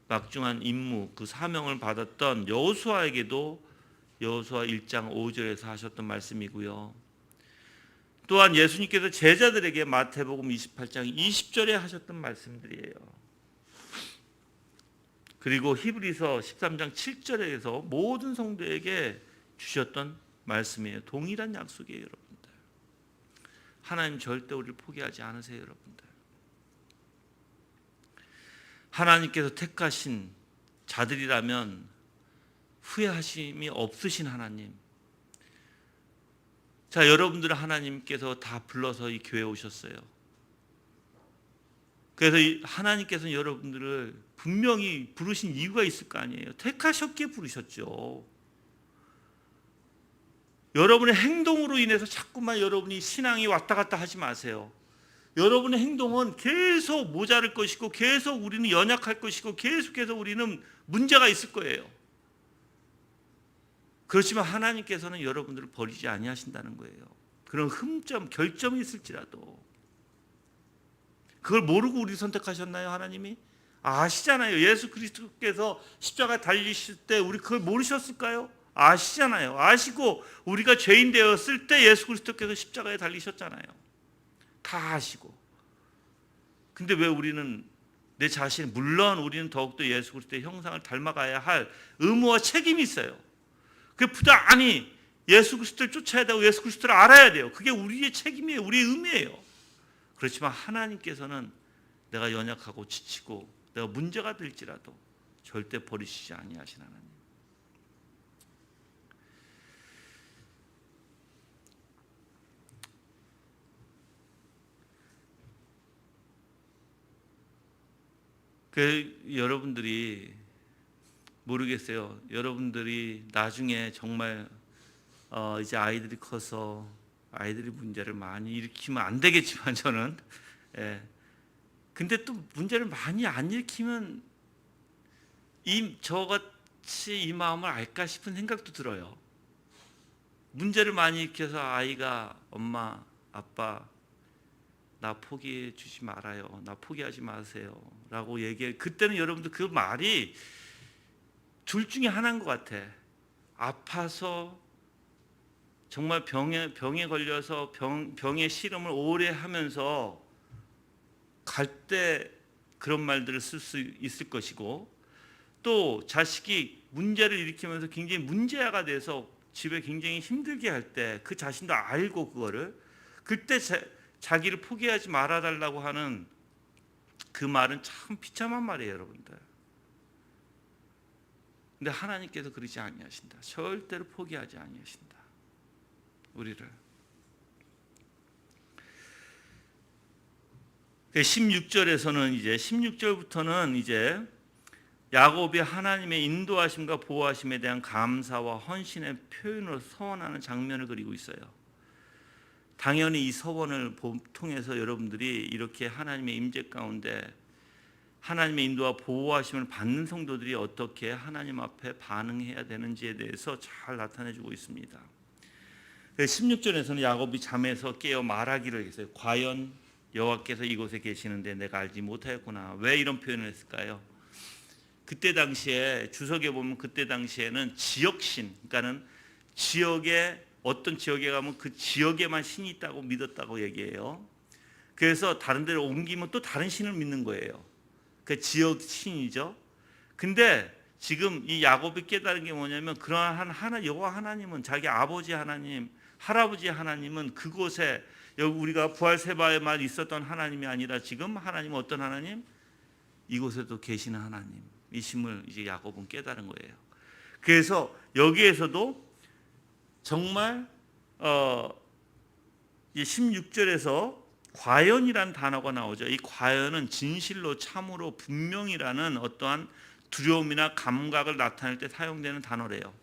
[SPEAKER 1] 막중한 임무, 그 사명을 받았던 여호수아에게도 여호수아 1장 5절에서 하셨던 말씀이고요. 또한 예수님께서 제자들에게 마태복음 28장 20절에 하셨던 말씀들이에요. 그리고 히브리서 13장 7절에서 모든 성도에게 주셨던 말씀이에요. 동일한 약속이에요, 여러분들. 하나님 절대 우리를 포기하지 않으세요, 여러분들. 하나님께서 택하신 자들이라면 후회하심이 없으신 하나님. 자, 여러분들은 하나님께서 다 불러서 이 교회에 오셨어요. 그래서 하나님께서는 여러분들을 분명히 부르신 이유가 있을 거 아니에요. 택하셨기에 부르셨죠. 여러분의 행동으로 인해서 자꾸만 여러분이 신앙이 왔다 갔다 하지 마세요. 여러분의 행동은 계속 모자랄 것이고, 계속 우리는 연약할 것이고, 계속해서 우리는 문제가 있을 거예요. 그렇지만 하나님께서는 여러분들을 버리지 아니하신다는 거예요. 그런 흠점, 결점이 있을지라도. 그걸 모르고 우리 선택하셨나요, 하나님이? 아시잖아요. 예수 그리스도께서 십자가에 달리실 때 우리 그걸 모르셨을까요? 아시잖아요. 아시고 우리가 죄인 되었을 때 예수 그리스도께서 십자가에 달리셨잖아요. 다 아시고. 근데 왜 우리는 내 자신, 물론 우리는 더욱더 예수 그리스도의 형상을 닮아가야 할 의무와 책임이 있어요. 그 부단히 예수 그리스도를 쫓아야 되고 예수 그리스도를 알아야 돼요. 그게 우리의 책임이에요. 우리의 의무예요. 그렇지만 하나님께서는 내가 연약하고 지치고 내가 문제가 될지라도 절대 버리시지 아니하신 하나님. 여러분들이 모르겠어요. 여러분들이 나중에 정말 이제 아이들이 커서 아이들이 문제를 많이 일으키면 안 되겠지만 저는 근데 또 문제를 많이 안 일으키면 저같이 이 마음을 알까 싶은 생각도 들어요. 문제를 많이 일으켜서 아이가 엄마, 아빠 나 포기해 주지 말아요. 나 포기하지 마세요. 라고 얘기해. 그때는 여러분들 그 말이 둘 중에 하나인 것 같아. 아파서 정말 병에 걸려서 병의 씨름을 오래 하면서 갈 때 그런 말들을 쓸 수 있을 것이고, 또 자식이 문제를 일으키면서 굉장히 문제아가 돼서 집에 굉장히 힘들게 할 때 그 자신도 알고 그거를 그때 자기를 포기하지 말아달라고 하는 그 말은 참 비참한 말이에요, 여러분들. 근데 하나님께서 그러지 아니하신다. 절대로 포기하지 아니하신다, 우리를. 16절에서는 이제 16절부터는 이제 야곱이 하나님의 인도하심과 보호하심에 대한 감사와 헌신의 표현으로 서원하는 장면을 그리고 있어요. 당연히 이 서원을 통해서 여러분들이 이렇게 하나님의 임재 가운데 하나님의 인도와 보호하심을 받는 성도들이 어떻게 하나님 앞에 반응해야 되는지에 대해서 잘 나타내주고 있습니다. 16절에서는 야곱이 잠에서 깨어 말하기를 했어요. 과연 여호와께서 이곳에 계시는데 내가 알지 못하였구나. 왜 이런 표현을 했을까요? 그때 당시에 주석에 보면 그때 당시에는 지역신, 그러니까는 지역에 어떤 지역에 가면 그 지역에만 신이 있다고 믿었다고 얘기해요. 그래서 다른 데로 옮기면 또 다른 신을 믿는 거예요. 그 지역 신이죠. 근데 지금 이 야곱이 깨달은 게 뭐냐면 그러한 여호와 하나님은 자기 아버지 하나님, 할아버지 하나님은 그곳에 여기 우리가 부활세바에만 있었던 하나님이 아니라 지금 하나님은 어떤 하나님? 이곳에도 계시는 하나님이심을 이제 야곱은 깨달은 거예요. 그래서 여기에서도 정말 16절에서 과연이란 단어가 나오죠. 이 과연은 진실로 참으로 분명이라는 어떠한 두려움이나 감각을 나타낼 때 사용되는 단어래요.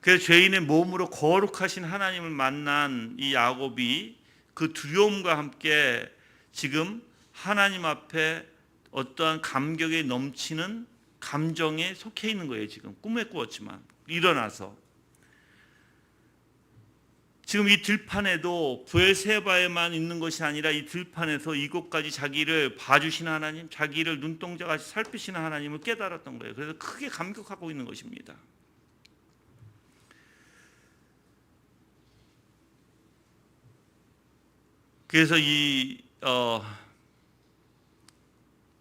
[SPEAKER 1] 그래서 죄인의 몸으로 거룩하신 하나님을 만난 이 야곱이 그 두려움과 함께 지금 하나님 앞에 어떠한 감격에 넘치는 감정에 속해 있는 거예요. 지금 꿈에 꾸었지만 일어나서 지금 이 들판에도 부엘세바에만 있는 것이 아니라 이 들판에서 이곳까지 자기를 봐주시는 하나님, 자기를 눈동자같이 살피시는 하나님을 깨달았던 거예요. 그래서 크게 감격하고 있는 것입니다. 그래서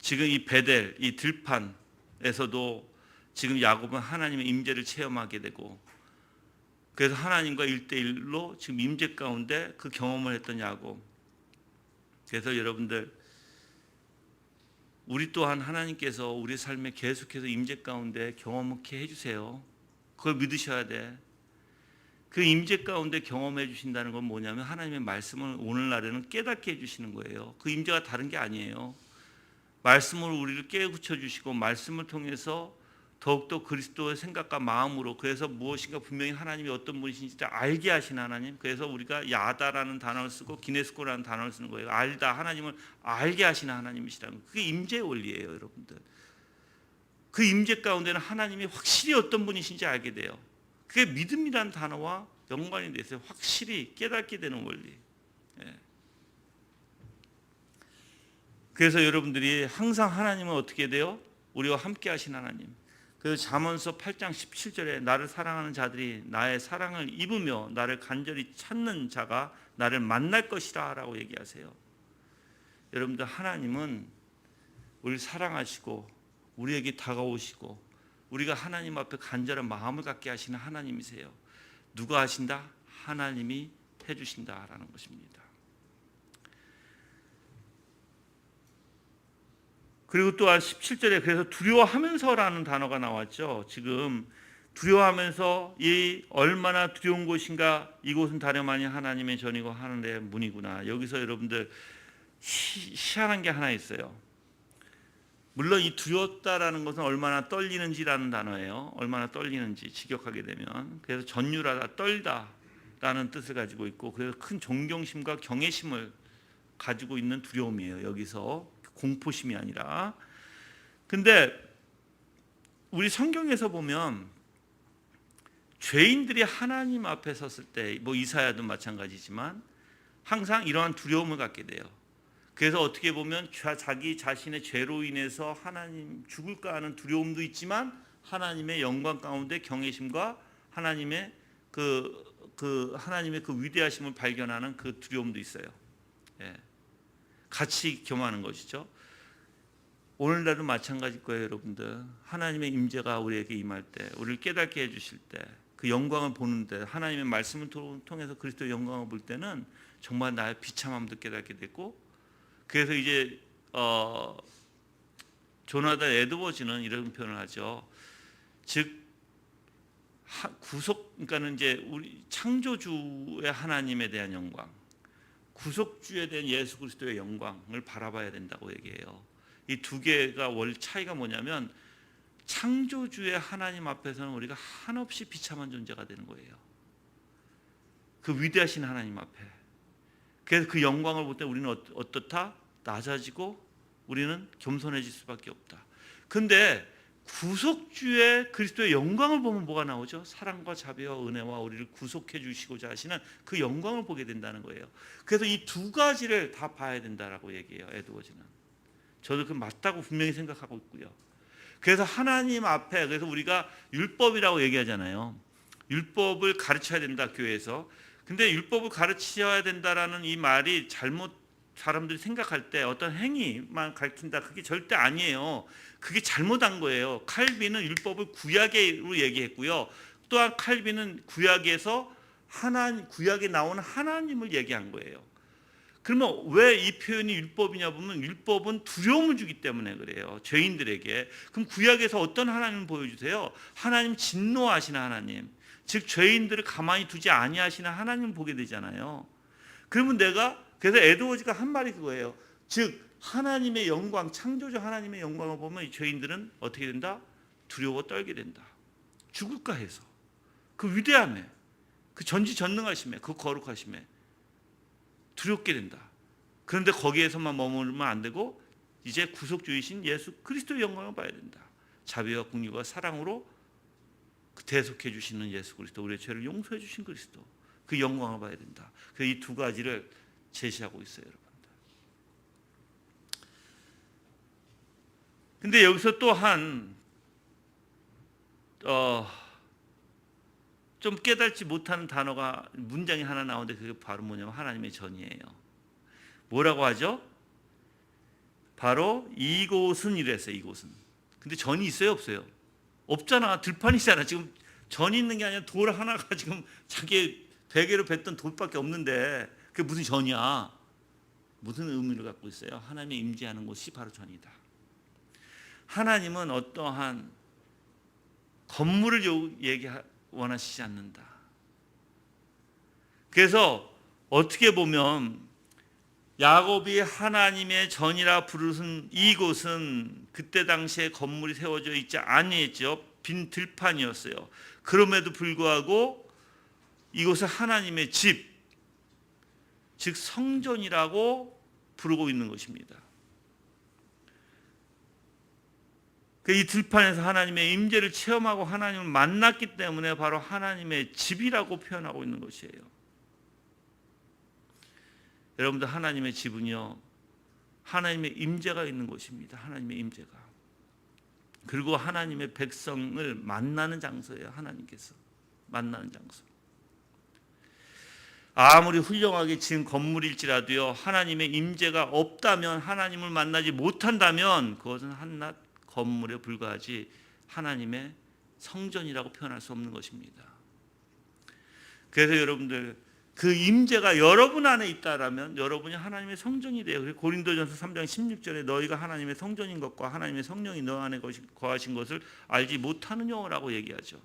[SPEAKER 1] 지금 이 베델, 이 들판에서도 지금 야곱은 하나님의 임재를 체험하게 되고, 그래서 하나님과 1대1로 지금 임재 가운데 그 경험을 했던 야곱. 그래서 여러분들 우리 또한 하나님께서 우리 삶에 계속해서 임재 가운데 경험하게 해주세요. 그걸 믿으셔야 돼. 그 임재 가운데 경험해 주신다는 건 뭐냐면 하나님의 말씀을 오늘날에는 깨닫게 해주시는 거예요. 그 임재가 다른 게 아니에요. 말씀으로 우리를 깨우쳐 주시고 말씀을 통해서 더욱더 그리스도의 생각과 마음으로, 그래서 무엇인가 분명히 하나님이 어떤 분이신지 알게 하신 하나님. 그래서 우리가 야다라는 단어를 쓰고 기네스코라는 단어를 쓰는 거예요. 알다, 하나님을 알게 하시는 하나님이시라는 거. 그게 임재의 원리예요, 여러분들. 그 임재 가운데는 하나님이 확실히 어떤 분이신지 알게 돼요. 그게 믿음이라는 단어와 연관이 돼 있어요. 확실히 깨닫게 되는 원리. 그래서 여러분들이 항상 하나님은 어떻게 돼요? 우리와 함께 하신 하나님. 그래서 잠언서 8장 17절에 나를 사랑하는 자들이 나의 사랑을 입으며 나를 간절히 찾는 자가 나를 만날 것이라 라고 얘기하세요. 여러분들, 하나님은 우리를 사랑하시고 우리에게 다가오시고 우리가 하나님 앞에 간절한 마음을 갖게 하시는 하나님이세요. 누가 하신다? 하나님이 해주신다라는 것입니다. 그리고 또한 17절에 그래서 두려워하면서라는 단어가 나왔죠. 지금 두려워하면서 이 얼마나 두려운 곳인가, 이곳은 다름 아닌 하나님의 전이고 하늘의 문이구나. 여기서 여러분들 희한한 게 하나 있어요. 물론 이 두렵다라는 것은 얼마나 떨리는지라는 단어예요. 얼마나 떨리는지, 직역하게 되면. 그래서 전율하다, 떨다라는 뜻을 가지고 있고, 그래서 큰 존경심과 경외심을 가지고 있는 두려움이에요. 여기서 공포심이 아니라. 근데 우리 성경에서 보면 죄인들이 하나님 앞에 섰을 때, 뭐 이사야도 마찬가지지만 항상 이러한 두려움을 갖게 돼요. 그래서 어떻게 보면 자기 자신의 죄로 인해서 하나님 죽을까 하는 두려움도 있지만 하나님의 영광 가운데 경외심과 하나님의 하나님의 그 위대하심을 발견하는 그 두려움도 있어요. 예. 같이 겸하는 것이죠. 오늘날도 마찬가지일 거예요, 여러분들. 하나님의 임재가 우리에게 임할 때, 우리를 깨닫게 해주실 때, 그 영광을 보는데, 하나님의 말씀을 통해서 그리스도의 영광을 볼 때는 정말 나의 비참함도 깨닫게 됐고, 그래서 이제 조나단 에드워즈는 이런 표현을 하죠. 즉 그러니까는 이제 우리 창조주의 하나님에 대한 영광, 구속주에 대한 예수 그리스도의 영광을 바라봐야 된다고 얘기해요. 이 두 개가 차이가 뭐냐면 창조주의 하나님 앞에서는 우리가 한없이 비참한 존재가 되는 거예요. 그 위대하신 하나님 앞에. 그래서 그 영광을 볼 때 우리는 어떻다? 낮아지고 우리는 겸손해질 수밖에 없다. 근데 구속주의 그리스도의 영광을 보면 뭐가 나오죠? 사랑과 자비와 은혜와 우리를 구속해 주시고자 하시는 그 영광을 보게 된다는 거예요. 그래서 이 두 가지를 다 봐야 된다라고 얘기해요, 에드워즈는. 저도 그 맞다고 분명히 생각하고 있고요. 그래서 하나님 앞에, 그래서 우리가 율법이라고 얘기하잖아요. 율법을 가르쳐야 된다, 교회에서. 근데 율법을 가르쳐야 된다라는 이 말이 잘못 사람들이 생각할 때 어떤 행위만 가르친다, 그게 절대 아니에요. 그게 잘못한 거예요. 칼빈은 율법을 구약으로 얘기했고요. 또한 칼빈은 구약에서 구약에 나오는 하나님을 얘기한 거예요. 그러면 왜 이 표현이 율법이냐 보면 율법은 두려움을 주기 때문에 그래요. 죄인들에게. 그럼 구약에서 어떤 하나님을 보여주세요? 하나님 진노하시는 하나님, 즉 죄인들을 가만히 두지 아니하시는 하나님을 보게 되잖아요. 그러면 그래서 에드워즈가 한 말이 그거예요. 즉 하나님의 영광, 창조주 하나님의 영광을 보면 이 죄인들은 어떻게 된다? 두려워 떨게 된다. 죽을까 해서. 그 위대함에, 그 전지전능하심에, 그 거룩하심에 두렵게 된다. 그런데 거기에서만 머무르면 안 되고 이제 구속주이신 예수 그리스도의 영광을 봐야 된다. 자비와 긍휼과 사랑으로 대속해 주시는 예수 그리스도, 우리의 죄를 용서해 주신 그리스도, 그 영광을 봐야 된다. 그래서 이 두 가지를 제시하고 있어요, 여러분들. 근데 여기서 또한 좀 깨닫지 못하는 단어가 문장이 하나 나오는데 그게 바로 뭐냐면 하나님의 전이에요. 뭐라고 하죠? 바로 이곳은 이랬어요. 이곳은. 근데 전이 있어요, 없어요? 없잖아. 들판이잖아. 지금 전이 있는 게 아니라 돌 하나가 지금 자기 베개로 뱉던 돌밖에 없는데 그게 무슨 전이야? 무슨 의미를 갖고 있어요? 하나님의 임재하는 곳이 바로 전이다. 하나님은 어떠한 건물을 원하시지 않는다. 그래서 어떻게 보면 야곱이 하나님의 전이라 부르는 이곳은 그때 당시에 건물이 세워져 있지 아니했죠. 빈 들판이었어요. 그럼에도 불구하고 이곳은 하나님의 집, 즉 성전이라고 부르고 있는 것입니다. 이 들판에서 하나님의 임재를 체험하고 하나님을 만났기 때문에 바로 하나님의 집이라고 표현하고 있는 것이에요. 여러분들, 하나님의 집은요, 하나님의 임재가 있는 곳입니다. 하나님의 임재가. 그리고 하나님의 백성을 만나는 장소예요. 하나님께서 만나는 장소. 아무리 훌륭하게 지은 건물일지라도요, 하나님의 임재가 없다면, 하나님을 만나지 못한다면 그것은 한낱 건물에 불과하지 하나님의 성전이라고 표현할 수 없는 것입니다. 그래서 여러분들, 그 임재가 여러분 안에 있다라면 여러분이 하나님의 성전이 돼요. 그래서 고린도전서 3장 16절에 너희가 하나님의 성전인 것과 하나님의 성령이 너 안에 거하신 것을 알지 못하느냐라고 얘기하죠.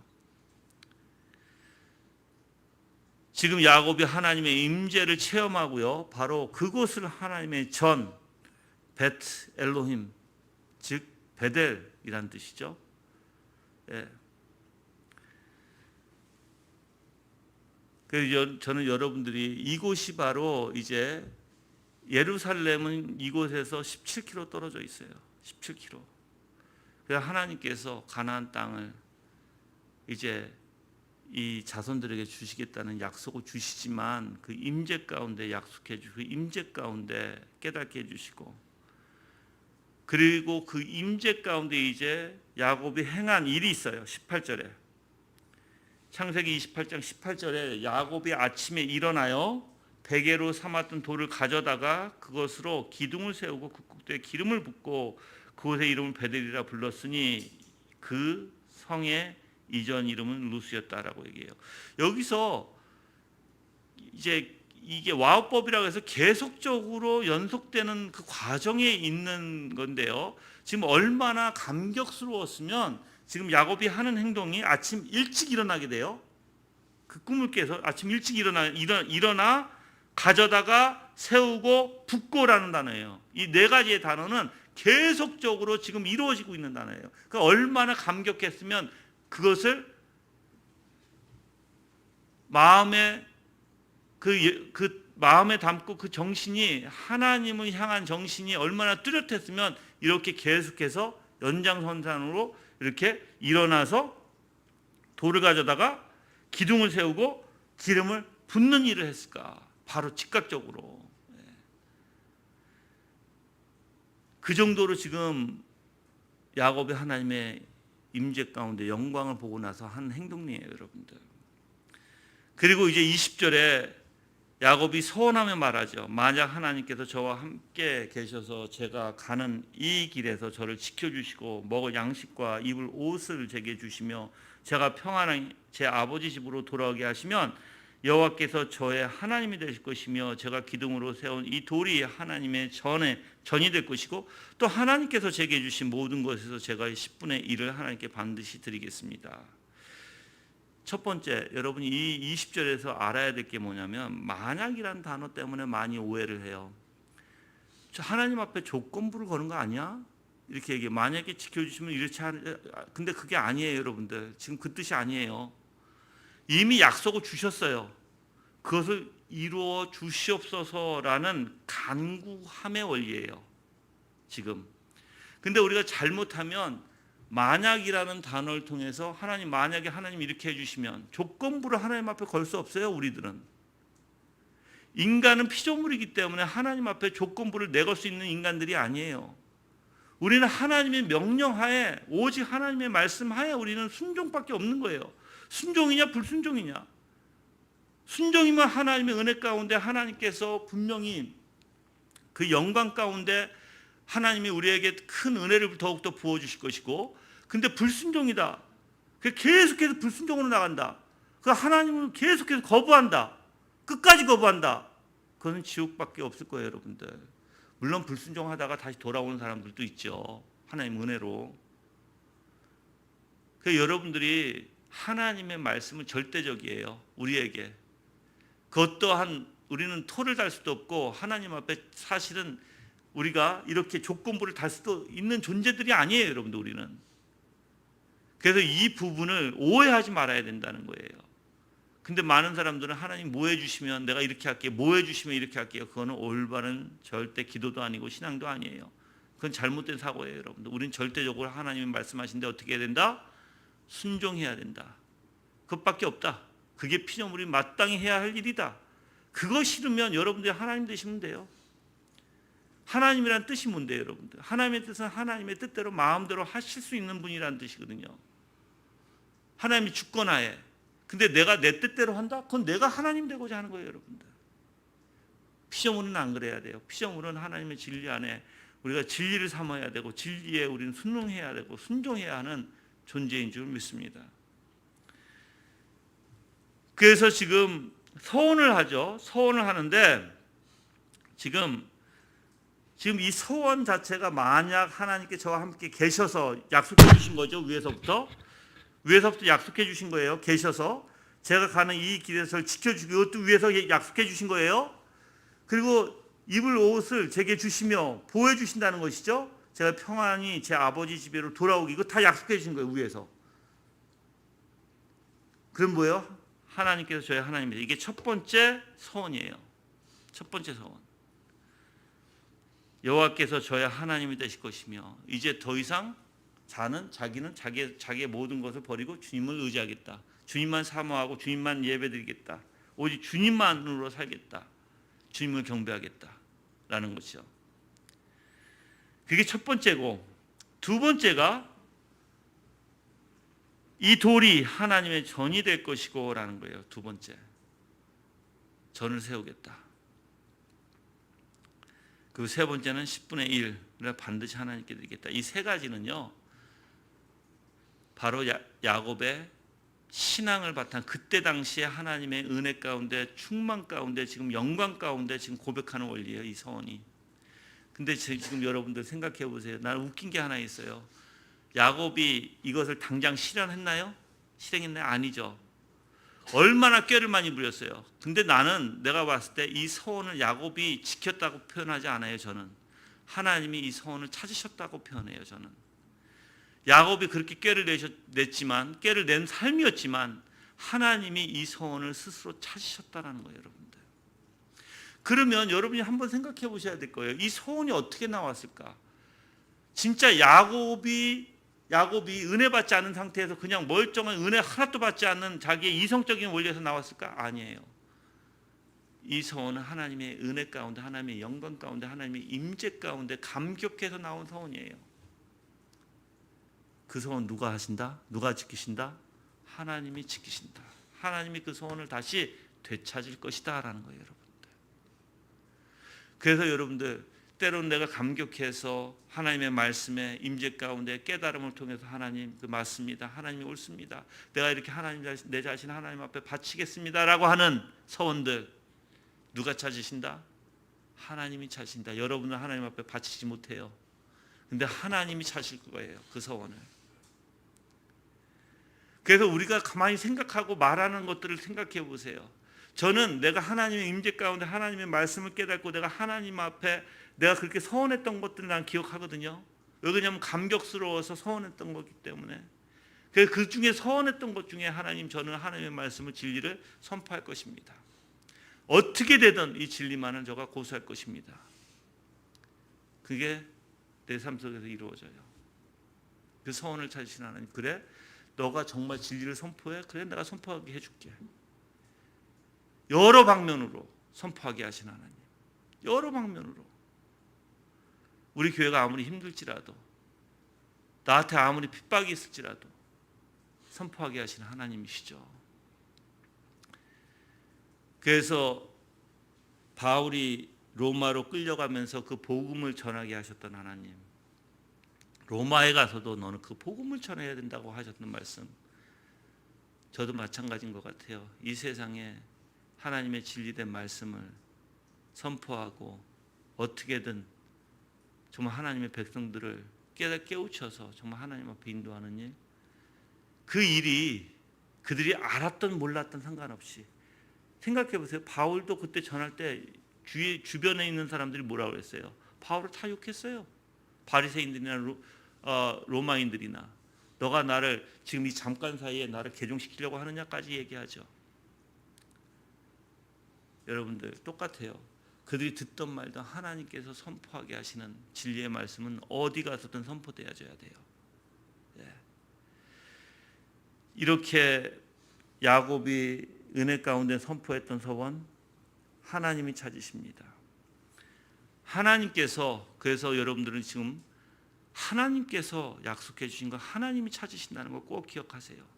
[SPEAKER 1] 지금 야곱이 하나님의 임재를 체험하고요, 바로 그곳을 하나님의 전, 베트 엘로힘, 즉 베델이란 뜻이죠. 예. 그래서 저는 여러분들이 이곳이 바로 이제 예루살렘은 이곳에서 17km 떨어져 있어요. 17km. 그래서 하나님께서 가나안 땅을 이제 이 자손들에게 주시겠다는 약속을 주시지만 그 임재 가운데 약속해 주시고 그 임재 가운데 깨닫게 해주시고, 그리고 그 임재 가운데 이제 야곱이 행한 일이 있어요. 18절에, 창세기 28장 18절에 야곱이 아침에 일어나요 베개로 삼았던 돌을 가져다가 그것으로 기둥을 세우고 그 꼭대기에 기름을 붓고 그곳의 이름을 베델이라 불렀으니 그 성의 이전 이름은 루스였다라고 얘기해요. 여기서 이제 이게 와우법이라고 해서 계속적으로 연속되는 그 과정에 있는 건데요. 지금 얼마나 감격스러웠으면 지금 야곱이 하는 행동이 아침 일찍 일어나게 돼요. 그 꿈을 깨서 아침 일찍 일어나 가져다가 세우고 붓고라는 단어예요. 이 네 가지의 단어는 계속적으로 지금 이루어지고 있는 단어예요. 그러니까 얼마나 감격했으면 그것을 마음에 마음에 담고 그 정신이 하나님을 향한 정신이 얼마나 뚜렷했으면 이렇게 계속해서 연장선상으로 이렇게 일어나서 돌을 가져다가 기둥을 세우고 기름을 붓는 일을 했을까? 바로 즉각적으로. 그 정도로 지금 야곱이 하나님의 임재 가운데 영광을 보고 나서 한 행동이에요, 여러분들. 그리고 이제 20절에 야곱이 서원하며 말하죠. 만약 하나님께서 저와 함께 계셔서 제가 가는 이 길에서 저를 지켜주시고 먹을 양식과 입을 옷을 제게 주시며 제가 평안히 제 아버지 집으로 돌아오게 하시면 여호와께서 저의 하나님이 되실 것이며 제가 기둥으로 세운 이 돌이 하나님의 전이 될 것이고 또 하나님께서 제게 주신 모든 것에서 제가 10분의 1을 하나님께 반드시 드리겠습니다. 첫 번째, 여러분이 이 20절에서 알아야 될 게 뭐냐면 만약이라는 단어 때문에 많이 오해를 해요. 하나님 앞에 조건부를 거는 거 아니야? 이렇게 얘기해. 만약에 지켜주시면 이렇지 근데 그게 아니에요, 여러분들. 지금 그 뜻이 아니에요. 이미 약속을 주셨어요. 그것을 이루어 주시옵소서라는 간구함의 원리예요, 지금. 근데 우리가 잘못하면 만약이라는 단어를 통해서 하나님, 만약에 하나님이 이렇게 해주시면, 조건부를 하나님 앞에 걸 수 없어요. 우리들은 인간은 피조물이기 때문에 하나님 앞에 조건부를 내걸 수 있는 인간들이 아니에요. 우리는 하나님의 명령하에, 오직 하나님의 말씀하에 우리는 순종밖에 없는 거예요. 순종이냐 불순종이냐. 순종이면 하나님의 은혜 가운데 하나님께서 분명히 그 영광 가운데 하나님이 우리에게 큰 은혜를 더욱더 부어주실 것이고, 근데 불순종이다, 계속해서 불순종으로 나간다, 그 하나님을 계속해서 거부한다, 끝까지 거부한다, 그것은 지옥밖에 없을 거예요, 여러분들. 물론 불순종하다가 다시 돌아오는 사람들도 있죠, 하나님 은혜로. 그래서 여러분들이 하나님의 말씀은 절대적이에요, 우리에게. 그 어떠한 우리는 토를 달 수도 없고 하나님 앞에 사실은 우리가 이렇게 조건부를 달 수도 있는 존재들이 아니에요, 여러분들. 우리는. 그래서 이 부분을 오해하지 말아야 된다는 거예요. 근데 많은 사람들은 하나님 뭐 해주시면 내가 이렇게 할게요, 뭐 해주시면 이렇게 할게요. 그거는 올바른 절대 기도도 아니고 신앙도 아니에요. 그건 잘못된 사고예요, 여러분들. 우리는 절대적으로 하나님이 말씀하신데 어떻게 해야 된다? 순종해야 된다. 그것밖에 없다. 그게 피조물이 마땅히 해야 할 일이다. 그거 싫으면 여러분들이 하나님 되시면 돼요. 하나님이란 뜻이 뭔데요, 여러분들? 하나님의 뜻은 하나님의 뜻대로 마음대로 하실 수 있는 분이라는 뜻이거든요. 하나님이 주권하에. 근데 내가 내 뜻대로 한다? 그건 내가 하나님 되고자 하는 거예요, 여러분들. 피조물은 안 그래야 돼요. 피조물은 하나님의 진리 안에 우리가 진리를 삼아야 되고 진리에 우리는 순종해야 되고 순종해야 하는 존재인 줄 믿습니다. 그래서 지금 서원을 하죠. 서원을 하는데 지금 이 서원 자체가 만약 하나님께 저와 함께 계셔서 약속해 주신 거죠. 위에서부터 약속해 주신 거예요. 계셔서 제가 가는 이 길에서 저를 지켜주고, 이것도 위에서 약속해 주신 거예요. 그리고 입을 옷을 제게 주시며 보호해 주신다는 것이죠. 제가 평안히 제 아버지 집으로 돌아오기, 이거 다 약속해 주신 거예요, 위에서. 그럼 뭐예요? 하나님께서 저의 하나님입니다. 이게 첫 번째 서원이에요. 첫 번째 서원. 여호와께서 저의 하나님이 되실 것이며 이제 더 이상 자기는 자기의 모든 것을 버리고 주님을 의지하겠다. 주님만 사모하고 주님만 예배드리겠다. 오직 주님만으로 살겠다. 주님을 경배하겠다라는 것이죠. 그게 첫 번째고, 두 번째가 이 돌이 하나님의 전이 될 것이고 라는 거예요. 두 번째, 전을 세우겠다. 그 세 번째는 10분의 1을 반드시 하나님께 드리겠다. 이 세 가지는요, 바로 야곱의 신앙을 바탕, 그때 당시에 하나님의 은혜 가운데, 충만 가운데, 지금 영광 가운데 지금 고백하는 원리예요, 이 서원이. 근데 지금 여러분들 생각해 보세요. 나는 웃긴 게 하나 있어요. 야곱이 이것을 당장 실현했나요? 실행했나요? 아니죠. 얼마나 꾀를 많이 부렸어요. 근데 내가 봤을 때 이 서원을 야곱이 지켰다고 표현하지 않아요. 저는 하나님이 이 서원을 찾으셨다고 표현해요. 저는 야곱이 그렇게 꾀를 냈지만, 꾀를 낸 삶이었지만 하나님이 이 서원을 스스로 찾으셨다는 거예요. 여러분들, 그러면 여러분이 한번 생각해 보셔야 될 거예요. 이 서원이 어떻게 나왔을까? 진짜 야곱이 은혜 받지 않은 상태에서 그냥 멀쩡한, 은혜 하나도 받지 않는 자기의 이성적인 원리에서 나왔을까? 아니에요. 이 서원은 하나님의 은혜 가운데, 하나님의 영광 가운데, 하나님의 임재 가운데 감격해서 나온 서원이에요. 그 서원 누가 하신다? 누가 지키신다? 하나님이 지키신다. 하나님이 그 서원을 다시 되찾을 것이다 라는 거예요. 여러분들, 그래서 여러분들, 때로는 내가 감격해서 하나님의 말씀에 임재 가운데 깨달음을 통해서 하나님 그 맞습니다, 하나님이 옳습니다, 내가 이렇게 내 자신 하나님 앞에 바치겠습니다 라고 하는 서원들, 누가 찾으신다? 하나님이 찾으신다. 여러분은 하나님 앞에 바치지 못해요. 근데 하나님이 찾으실 거예요, 그 서원을. 그래서 우리가 가만히 생각하고 말하는 것들을 생각해 보세요. 저는 내가 하나님의 임재 가운데 하나님의 말씀을 깨닫고 내가 하나님 앞에 내가 그렇게 서원했던 것들을 난 기억하거든요. 왜냐하면 감격스러워서 서원했던 거기 때문에. 그래서 그 중에 서원했던 것 중에 하나님, 저는 하나님의 말씀을, 진리를 선포할 것입니다. 어떻게 되든 이 진리만을 저가 고수할 것입니다. 그게 내 삶 속에서 이루어져요. 그 서원을 찾으신 하나님, 그래 너가 정말 진리를 선포해? 그래 내가 선포하게 해줄게. 여러 방면으로 선포하게 하신 하나님, 여러 방면으로. 우리 교회가 아무리 힘들지라도, 나한테 아무리 핍박이 있을지라도 선포하게 하신 하나님이시죠. 그래서 바울이 로마로 끌려가면서 그 복음을 전하게 하셨던 하나님, 로마에 가서도 너는 그 복음을 전해야 된다고 하셨던 말씀, 저도 마찬가지인 것 같아요. 이 세상에 하나님의 진리된 말씀을 선포하고 어떻게든 정말 하나님의 백성들을 깨우쳐서 정말 하나님 앞에 인도하는 일, 그 일이 그들이 알았던 몰랐던 상관없이, 생각해 보세요. 바울도 그때 전할 때 주변에 있는 사람들이 뭐라고 그랬어요? 바울을 다 욕했어요. 바리새인들이나 로마인들이나, 너가 나를 지금 이 잠깐 사이에 나를 개종시키려고 하느냐까지 얘기하죠. 여러분들 똑같아요. 그들이 듣던 말던 하나님께서 선포하게 하시는 진리의 말씀은 어디 가서든 선포되어져야 돼요. 예. 이렇게 야곱이 은혜 가운데 선포했던 서원, 하나님이 찾으십니다. 하나님께서, 그래서 여러분들은 지금 하나님께서 약속해 주신 거 하나님이 찾으신다는 거 꼭 기억하세요.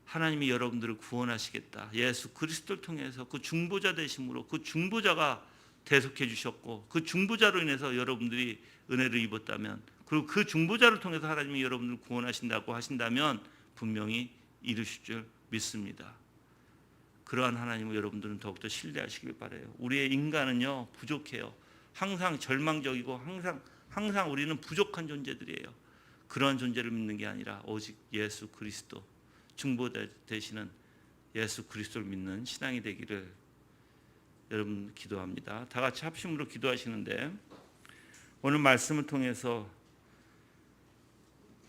[SPEAKER 1] 하나님이 여러분들을 구원하시겠다. 예수 그리스도를 통해서 그 중보자 되심으로 그 중보자가 대속해 주셨고, 그 중보자로 인해서 여러분들이 은혜를 입었다면, 그리고 그 중보자를 통해서 하나님이 여러분들을 구원하신다고 하신다면 분명히 이루실 줄 믿습니다. 그러한 하나님을 여러분들은 더욱더 신뢰하시길 바라요. 우리의 인간은요 부족해요. 항상 절망적이고 항상 우리는 부족한 존재들이에요. 그런 존재를 믿는 게 아니라 오직 예수 그리스도, 중보자 되시는 예수 그리스도를 믿는 신앙이 되기를 여러분 기도합니다. 다 같이 합심으로 기도하시는데, 오늘 말씀을 통해서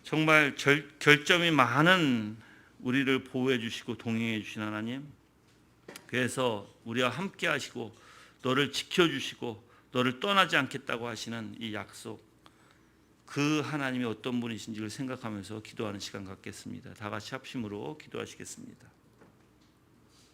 [SPEAKER 1] 정말 결점이 많은 우리를 보호해 주시고 동행해 주신 하나님, 그래서 우리와 함께 하시고 너를 지켜주시고 너를 떠나지 않겠다고 하시는 이 약속, 그 하나님이 어떤 분이신지를 생각하면서 기도하는 시간 갖겠습니다. 다 같이 합심으로 기도하시겠습니다.